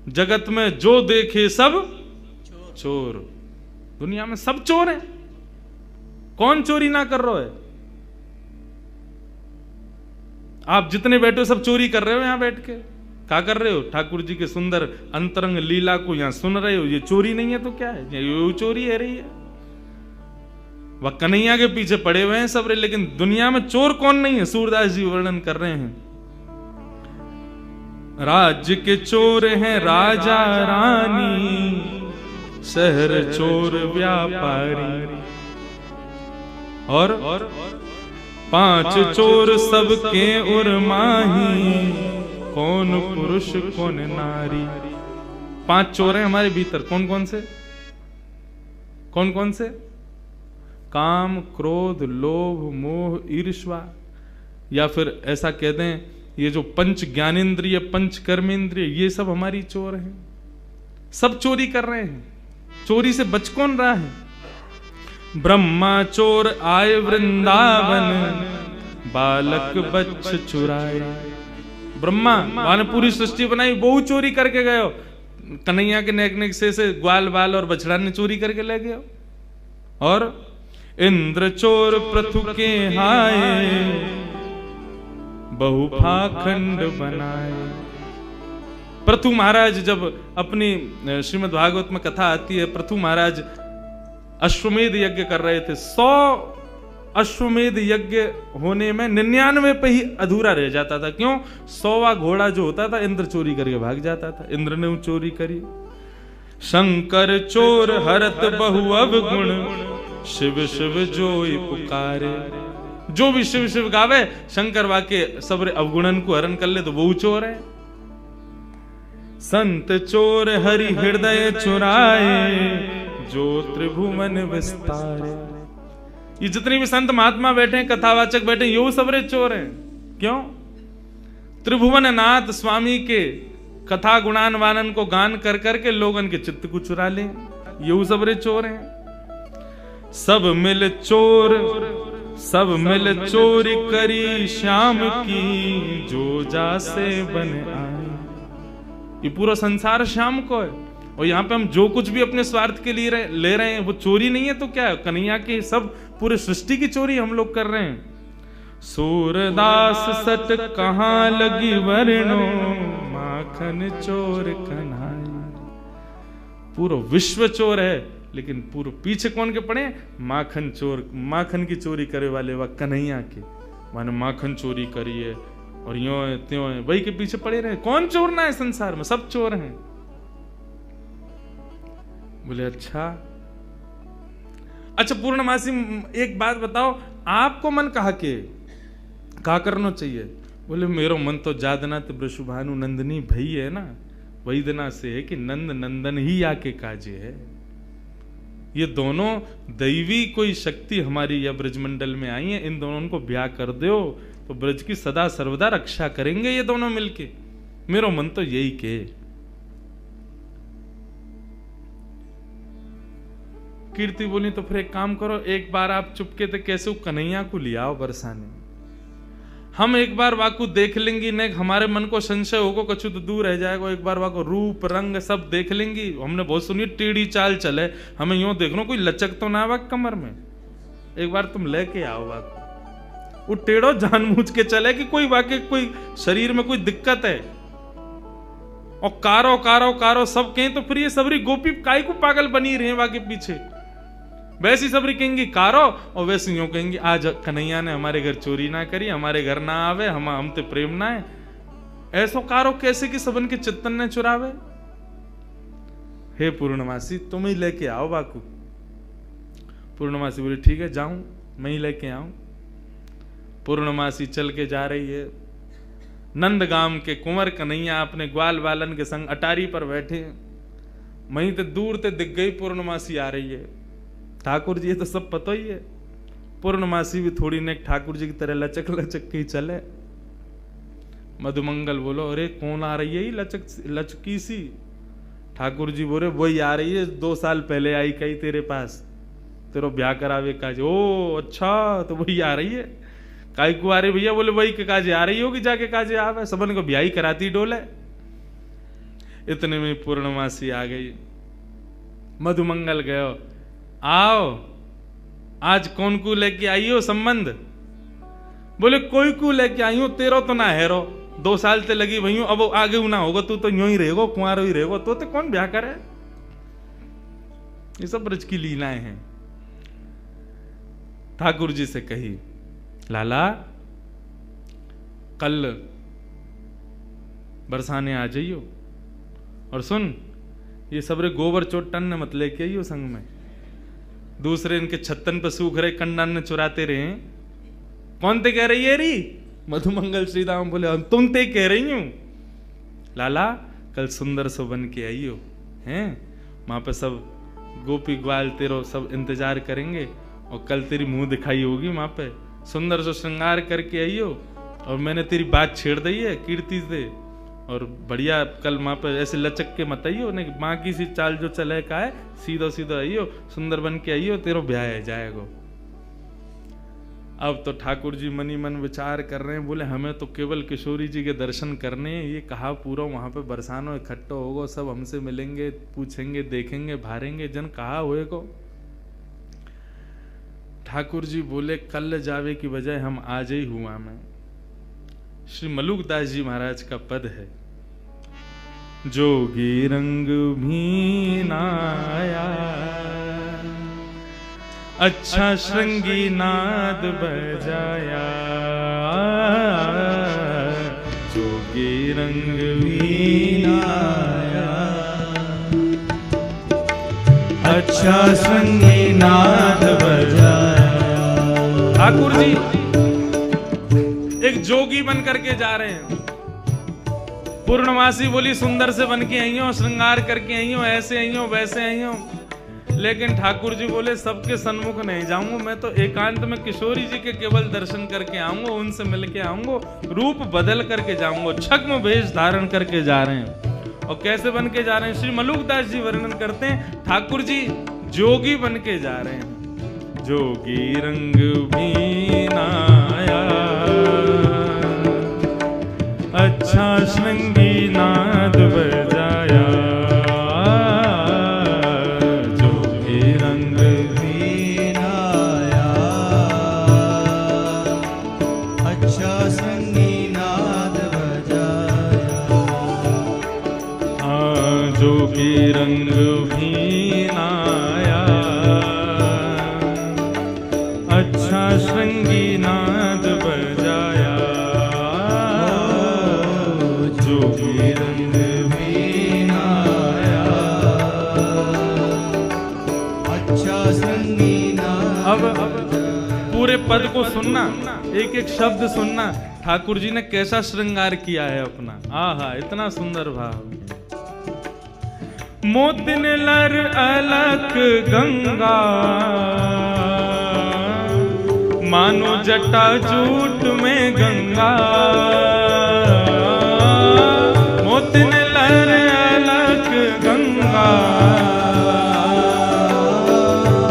जगत में जो देखे सब चोर, दुनिया में सब चोर हैं, कौन चोरी ना कर रहा है। आप जितने बैठे हो सब चोरी कर रहे हो, यहां बैठ के क्या कर रहे हो, ठाकुर जी के सुंदर अंतरंग लीला को यहां सुन रहे हो, ये चोरी नहीं है तो क्या है, ये चोरी है रही है। वह कन्हैया के पीछे पड़े हुए हैं सब रे, लेकिन दुनिया में चोर कौन नहीं है, सूरदास जी वर्णन कर रहे हैं। राज्य के चोर हैं राजा रानी, शहर चोर व्यापारी, और 5 चोर सबके उर्माही, कौन पुरुष कौन नारी। 5 चोर हैं हमारे भीतर, कौन कौन से, कौन कौन से, काम क्रोध लोभ मोह ईर्ष्या, या फिर ऐसा कह दें ये जो पंच ज्ञानेंद्रिय पंच कर्मेंद्रिय, ये सब हमारी चोर हैं, सब चोरी कर रहे हैं। चोरी से बच कौन रहा है। ब्रह्मा चोर आए वृंदावन, बालक बच्च चुराए। ब्रह्मा ने पूरी सृष्टि बनाई, बहुत चोरी करके गए हो, कन्हैया के नेक नेक से ग्वाल बाल और बछड़ा ने चोरी करके ले गए। और इंद्र चोर पृथु के हाय, बहु पाखंड बनाए। पृथु महाराज जब अपनी श्रीमद् भागवत में कथा आती है, पृथु महाराज अश्वमेध यज्ञ कर रहे थे। 100 अश्वमेध यज्ञ होने में 99 पे ही अधूरा रह जाता था। क्यों? 100वां घोड़ा जो होता था इंद्र चोरी करके भाग जाता था। इंद्र ने चोरी करी। शंकर चोर हरत बहु अवगुण, शिव शिव जोई पुकारे। जो भी शिव शिव गावे, शंकर वाके सबरे अवगुणन को हरण कर ले तो वो चोर है। संत चोर हरि हृदय चुराए, जो त्रिभुवन विस्तारे। ये जितने भी संत महात्मा बैठे हैं, कथावाचक बैठे हैं, ये सबरे चोर हैं। क्यों? त्रिभुवन नाथ स्वामी के कथा गुणान वानन को गान कर करके लोगन के चित्त को चुरा ले, ये सबरे चोर हैं। सब मिल चोर, सब मिल चोरी करी श्याम की, जो जासे बन आए। ये पूरा संसार श्याम को है, और यहाँ पे हम जो कुछ भी अपने स्वार्थ के लिए ले रहे हैं वो चोरी नहीं है तो क्या है? कन्हैया की सब पूरे सृष्टि की चोरी हम लोग कर रहे हैं। सूरदास सट कहाँ लगी वर्णो, माखन चोर कन्हैया। पूरा विश्व चोर है, लेकिन पूरे पीछे कौन के पड़े? माखन चोर, माखन की चोरी करे वाले वह कन्हैया के, माने माखन चोरी करी है और यों है त्यों है, वही के पीछे पड़े रहे। कौन चोर ना है संसार में? सब चोर हैं। बोले अच्छा पूर्णमासी एक बात बताओ, आपको मन कहा करना चाहिए? बोले मेरो मन तो जादनाथ वृषभानु नंदनी भई है ना, वही दिना से है कि नंद नंदन ही आके काजे है। ये दोनों दैवी कोई शक्ति हमारी या ब्रजमंडल में आई है, इन दोनों को ब्याह कर दो तो ब्रज की सदा सर्वदा रक्षा करेंगे ये दोनों मिलके। मेरो मन तो यही के। कीर्ति बोली तो फिर एक काम करो, एक बार आप चुपके थे कैसे कन्हैया को ले आओ बरसाने, हम एक बार वाकू देख लेंगी, ने हमारे मन को संशय होगा कछु तो दूर रह जाएगा। एक बार वाको रूप रंग सब देख लेंगी। हमने बहुत सुनी टेढ़ी चाल चले, हमें यूं देख लो कोई लचक तो ना वाक कमर में। एक बार तुम लेके आओ वाको, वो टेढ़ो जानबूझ के चले कि कोई वाके कोई शरीर में कोई दिक्कत है, और कारो कारो कारो सब कहें तो फिर ये सबरी गोपी काय को पागल बनी रहे वाके पीछे। वैसी सबरी कहेंगी कारो, और वैसे यूं कहेंगी आज कन्हैया ने हमारे घर चोरी ना करी, हमारे घर ना आवे, हम ते प्रेम ना है। ऐसो कारो कैसे कि सबन के चित्तन ने चुरावे? हे पूर्णमासी तुम ही लेके आओ बाकू। पूर्णमासी बोली ठीक है जाऊं, मैं ही लेके आऊं। पूर्णमासी चल के जा रही है। नंदगाम के कुंवर कन्हैया अपने ग्वाल बालन के संग अटारी पर बैठे, वहीं ते दूर ते दिख गई पूर्णमासी आ रही है। ठाकुर जी तो सब पता ही है, पूर्णमासी भी थोड़ी ने ठाकुर जी की तरह लचक लचक के चले। मधुमंगल बोलो अरे कौन आ रही है ये लचकी सी? ठाकुर जी बोले वही आ रही है, 2 साल पहले आई कही तेरे पास, तेरो ब्याह करावे काज। ओ अच्छा, तो वही आ रही है। काई को आ रही भैया? बोले वही के काजे आ रही होगी, जाके काजे आवे, सबन को ब्याह ही कराती डोले। इतने में पूर्णमासी आ गई। मधुमंगल गयो, आओ आज कौन को लेके आई हो संबंध? बोले कोई को लेके आई हो, तेरो तो ना हेरो, 2 साल ते लगी भई, अब आगे ना होगा, तू तो यूं ही रहेगो, कुंवारो ही रहेगो, तो कौन ब्याह करे? ये सब ब्रज की लीलाएं हैं। ठाकुर जी से कही लाला कल बरसाने आ जाइयो, और सुन ये सबरे गोबर चोटन ने मत लेके आइयो संग में, दूसरे इनके छत्तन पे सूख रहे कंडन ने चुराते रहे। कौन ते कह रही है री? मधुमंगल श्रीराम बोले हम तुम ते कह रही हूं। लाला कल सुंदर सो बन के आइयो, हैं वहां पे सब गोपी ग्वाल तेरो सब इंतजार करेंगे, और कल तेरी मुंह दिखाई होगी वहां पे, सुंदर सो श्रृंगार करके आइयो। और मैंने तेरी बात छेड़ दी है कीर्ति से, और बढ़िया कल वहां पे ऐसे लचक के मत आइयो, नहीं माँ की सी चाल जो चले का है, सीधो सीधो आइयो, सुंदर बन के आइयो, तेरो ब्याह है जाएगो। अब तो ठाकुर जी मनी मन विचार कर रहे हैं, बोले हमें तो केवल किशोरी जी के दर्शन करने हैं, ये कहा पूरा वहां पे बरसानो इकट्ठा होगा, सब हमसे मिलेंगे, पूछेंगे, देखेंगे, भारेंगे, जन कहा हुए को। ठाकुर जी बोले कल जावे की बजाय हम आज ही हुआ में। श्री मलुकदास जी महाराज का पद है, जोगी रंग भी नाया, अच्छा श्रृंगी नाद बजाया, जोगी रंग भी नाया, अच्छा श्रृंगी नाद बजाया। ठाकुर जी एक जोगी बन करके जा रहे हैं। पूर्णमासी बोली सुंदर से बन के आई हो, श्रृंगार करके आई हो, ऐसे आई हो, वैसे आई हो। लेकिन ठाकुर जी बोले सबके सन्मुख नहीं जाऊंगा, मैं तो एकांत में किशोरी जी के केवल दर्शन करके आऊंगा, उनसे मिल के आऊंगा, रूप बदल करके जाऊंगा। छद्म वेश धारण करके जा रहे हैं। और कैसे बन के जा रहे हैं श्री मलुकदास जी वर्णन करते हैं, ठाकुर जी जोगी बन के जा रहे हैं। जोगी रंग बीनाया, अच्छा श्रृंगी नाद बजाया, जोगी रंग बीनाया, अच्छा श्रृंगी नाद बजाया। हाँ जोगी रंग बीनाया, अच्छा श्रृंगी नाद बजाया, जोगी रंग बीनाया, अच्छा श्रृंगी नाद। अब पूरे पद को सुनना, एक एक शब्द सुनना, ठाकुर जी ने कैसा श्रृंगार किया है अपना। आहा इतना सुंदर भाव। मोतिन लर अलक गंगा, मानो जटा जूट में गंगा। मोतिन लर अलक गंगा,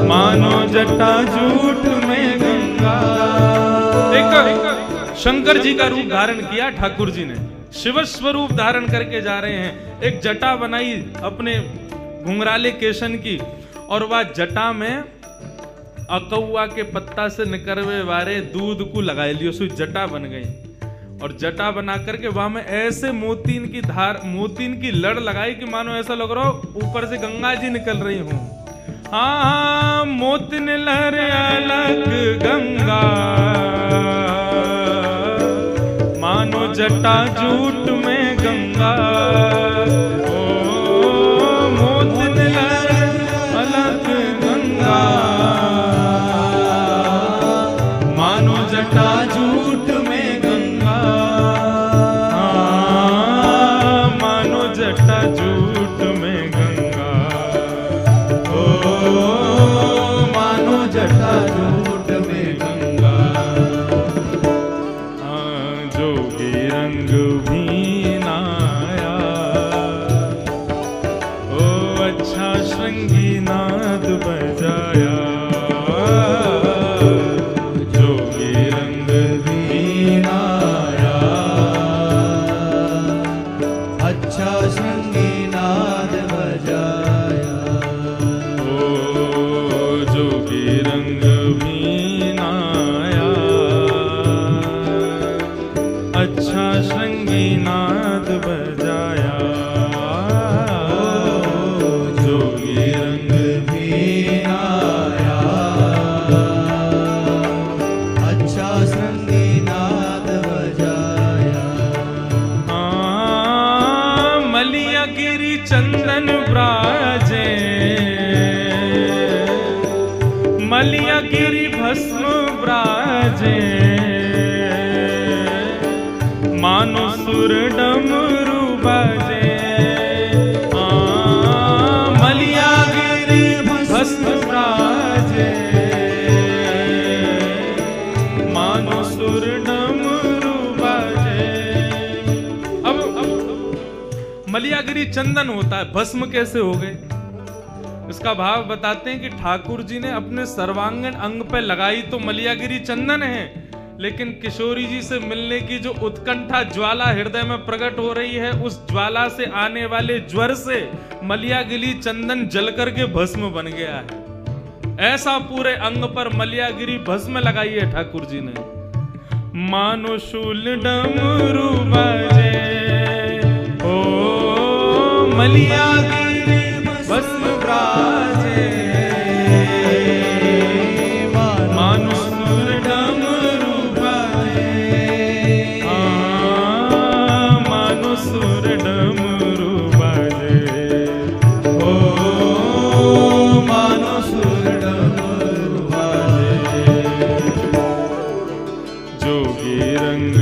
मानो जटा जूट में गंगा। एक शंकर जी का रूप धारण किया ठाकुर जी ने, शिव स्वरूप धारण करके जा रहे हैं। एक जटा बनाई अपने घुंघराले केशन की, और वह जटा में अकौआ के पत्ता से निकरवे वारे दूध को लगाई लियो, सो जटा बन गई। और जटा बना करके वहां में ऐसे मोतीन की धार, मोतीन की लड़ लगाई कि मानो ऐसा लग रहा हो ऊपर से गंगा जी निकल रही हूं। हाँ मोतिन लहर अलग गंगा, मानो जटा जूट में गंगा। ओ मोतिन लहर अलग गंगा, मानो जटा जूट में गंगा। हाँ मानो जटा जूट में गंगा। ओ मानो जटा जूट में गंगा। जोगी रंग भीनाया, ओ अच्छा श्रृंगी नाद बजाया। जोगी रंग भीनाया, अच्छा श्रृंगी नाद बजाया। ओ जोगी रंग भीनाया, अच्छा श्रृंगी नाद बजाया। जोगी रंग भीनाया, अच्छा श्रृंगी नाद बजाया। हाँ मलिया गिरी चंदन ब्राजे, मलिया गिरी भस्म ब्राजे। मानो सुर डमरू बाजे। मलिया गिरी भस्म ब्राजे, मानो सुर डमरू बाजे। अब मलियागिरी चंदन होता है, भस्म कैसे हो गए इसका भाव बताते हैं कि ठाकुर जी ने अपने सर्वांगीण अंग पे लगाई तो मलियागिरी चंदन है, लेकिन किशोरी जी से मिलने की जो उत्कंठा ज्वाला हृदय में प्रकट हो रही है, उस ज्वाला से आने वाले ज्वर से मलियागिरी चंदन जल करके भस्म बन गया है। ऐसा पूरे अंग पर मलियागिरी भस्म लगाई है ठाकुर जी ने। मानो शूल डमरू बाजे, ओ मलियागिरी भस्म ब्राजे। मानो सुर डमरू बाजे, मानो सुर डमरू बाजे। ओ मानो सुर डमरू बाजे। जोगी रंग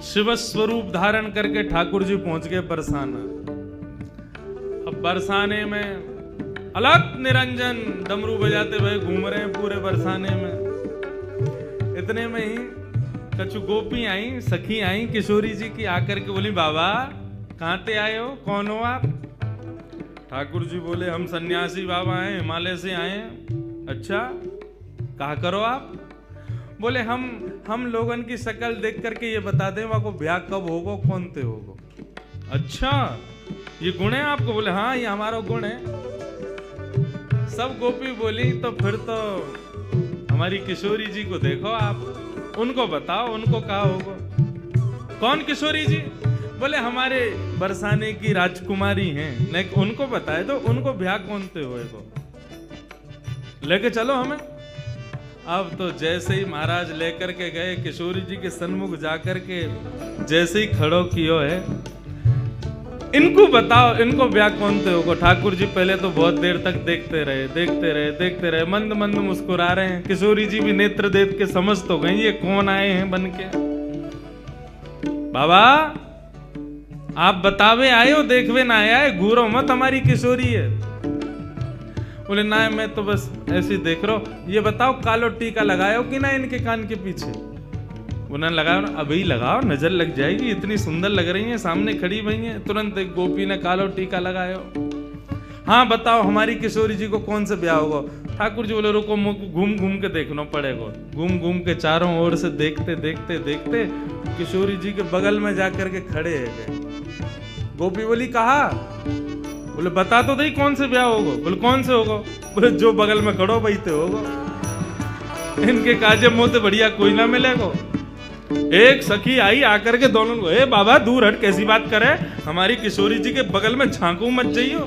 शिव स्वरूप धारण करके ठाकुर जी पहुंच गए बरसाना। अब बरसाने में अलग निरंजन डमरू बजाते हुए घूम रहे हैं पूरे बरसाने में। इतने में ही कछु गोपी आई, सखी आई किशोरी जी की, आकर के बोली बाबा कहाँ से आए हो, कौन हो आप? ठाकुर जी बोले हम सन्यासी बाबा हैं, हिमालय से आए हैं। अच्छा कहा करो आप? बोले हम लोगन की शक्ल देख करके ये बता दें वहाँ को ब्याह कब होगा, कौन ते होगा। अच्छा ये गुण है आपको? बोले हाँ ये हमारा गुण है। सब गोपी बोली तो फिर तो हमारी किशोरी जी को देखो आप, उनको बताओ उनको कहा होगा। कौन किशोरी जी? बोले हमारे बरसाने की राजकुमारी हैं, नहीं उनको बताए तो उनको ब्याह कौन ते होएगा, लेके चलो हमें। अब तो जैसे ही महाराज लेकर के गए किशोरी जी के सन्मुख जाकर के जैसे ही खड़ो कियो है, इनको बताओ इनको ब्याह कौन ते होगा। ठाकुर जी पहले तो बहुत देर तक देखते रहे, मंद मंद मुस्कुरा रहे हैं। किशोरी जी भी नेत्र देख के समझ तो गई ये कौन आए हैं बन के। बाबा आप बतावे आए हो, देखवे ना आए, घूरो मत हमारी किशोरी है। बोले ना मैं तो बस ऐसे ही देख रहा हूं। ये बताओ कालो टीका लगाओ कि ना इनके कान के पीछे? उन्होंने लगाओ ना, अभी लगाओ नजर लग जाएगी, इतनी सुंदर लग रही हैं, सामने खड़ी हुई हैं। तुरंत एक गोपी ने कालो टीका लगायो। हाँ बताओ हमारी किशोरी जी को कौन से ब्याह होगा? ठाकुर जी बोले रुको घूम घूम के देखना पड़ेगा। घूम घूम के चारों ओर से देखते किशोरी जी के बगल में जाकर के खड़े है। गोपी बोली कहा? बोले बता तो दई कौन से ब्याह होगा। बोले कौन से होगा? बोले जो बगल में खड़ो बैठते होगा, इनके काजे मोते बढ़िया कोई ना मिलेगा। एक सखी आई आकर के दोनों को, ए बाबा दूर हट, कैसी बात करे, हमारी किशोरी जी के बगल में झांकू मत जाइयो।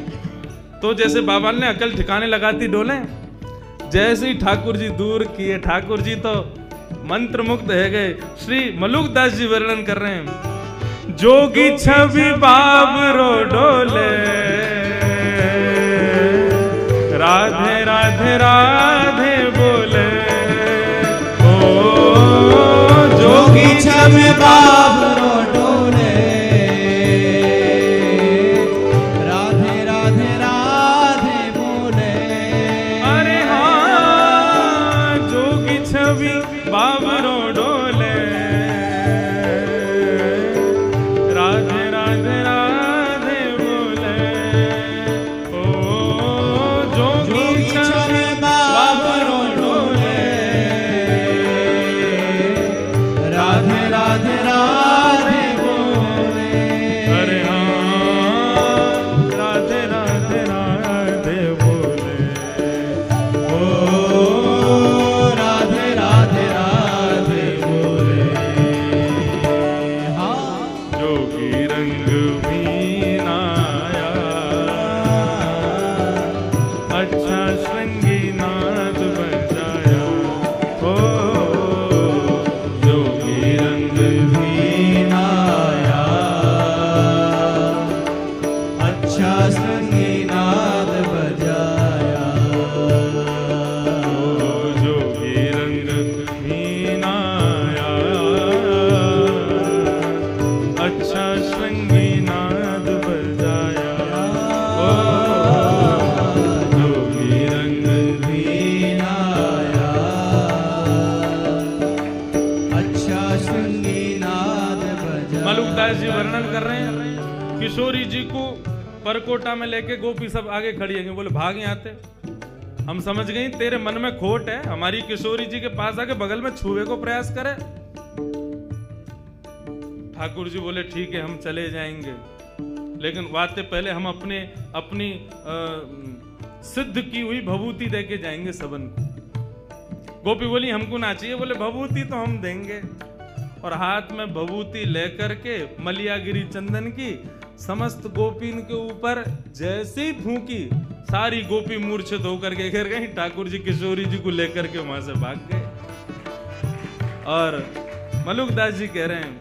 तो जैसे बाबा ने अकल ठिकाने लगाती डोले, जैसे ही ठाकुर जी दूर किए, ठाकुर जी तो मंत्र मुक्त है गए। श्री मलुकदास जी वर्णन कर रहे हैं, जोगी छवि बाबरो डोले, राधे राधे राधे बोले। जोगी छवि बाबरो डोले, राधे राधे राधे बोले। अरे हाँ जोगी छवि बाबरो डोले, राधे राधे राधे बोले। ओ जोगी छवि बाबरो डोले, राधे राधे राधे बोले। अरे हाँ राधे राधे राधे बोले। ओ राधे राधे राधे बोले। हाँ जोगी रंग मीनाया, अच्छा श्रृंगी नाद बजाया। ओ जोगी रंग मीनाया, अच्छा संगीनाद बजाया। ओ जोगी रंग मीनाया, अच्छा श्रृंगी नाद बजाया। ओ जोगी रंग मीनाया, अच्छा संगीनाद बजाया। मलुकदास जी वर्णन कर रहे हैं, किशोरी जी को परकोटा में लेके गोपी सब आगे खड़ी है। बोले भाग यहाँ आते, हम समझ गई तेरे मन में खोट है, हमारी किशोरी जी के पास आके बगल में छुए को प्रयास करे। ठाकुर जी बोले ठीक है हम चले जाएंगे, लेकिन वाते पहले हम अपनी सिद्ध की हुई भभूति देके जाएंगे सबन को। गोपी बोली हमको ना चाहिए। बोले भभूति तो हम देंगे। और हाथ में भभूति लेकर के मलियागिरी चंदन की समस्त गोपीन के ऊपर जैसे ही फूंकी, सारी गोपी मूर्छित होकर के गिर गई। ठाकुर जी किशोरी जी को लेकर के वहां से भाग गए। और मलुकदास जी कह रहे हैं,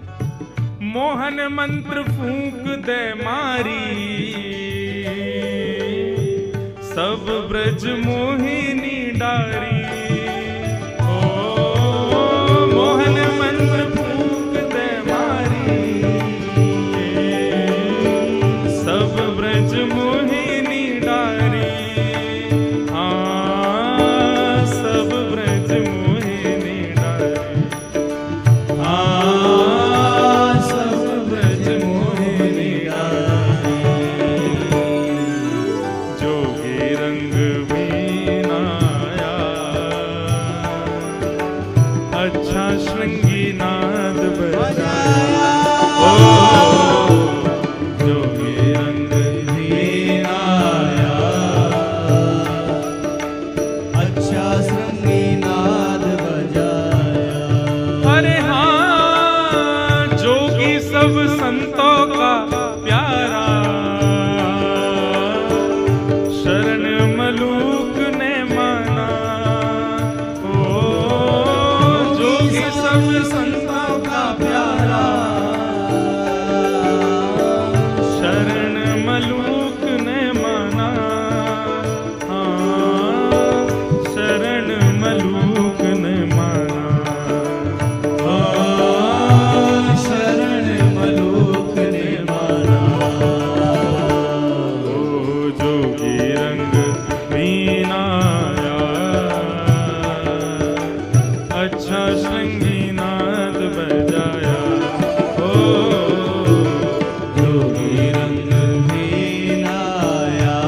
मोहन मंत्र फूंक दे मारी, सब ब्रज मोहिनी डारी। ओ मोहन मंत्र फूंक दे मारी, सब संतों का प्यारा, शरण मलूक ने माना। ओ जोगी सब संतों का प्यारा, शरण मलूक ने माना। हाँ, शरण मलूक ने माना। अच्छा श्रृंगी नाद बजाया। ओ जोगी रंग भी आया,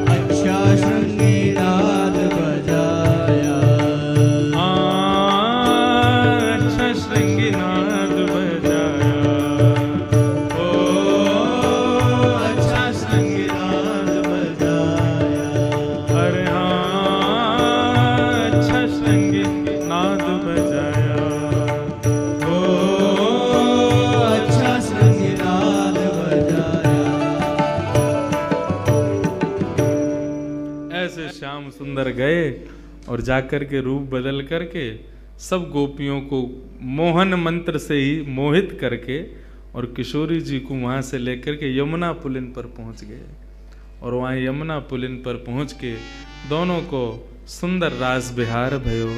अच्छा श्रृंगी नाद बजाया। अच्छा श्रृंगी नाद बजाया। ओ अच्छा श्रृंगी नाद बजाया। अरे श्रृंगी नाद बजाया। ओ अच्छा श्रृंगी नाद बजाया। ऐसे श्याम सुंदर गए और जाकर के रूप बदल करके सब गोपियों को मोहन मंत्र से ही मोहित करके और किशोरी जी को वहां से लेकर के यमुना पुलिन पर पहुंच गए। और वहां यमुना पुलिन पर पहुंच के दोनों को सुंदर रास बिहार भयो।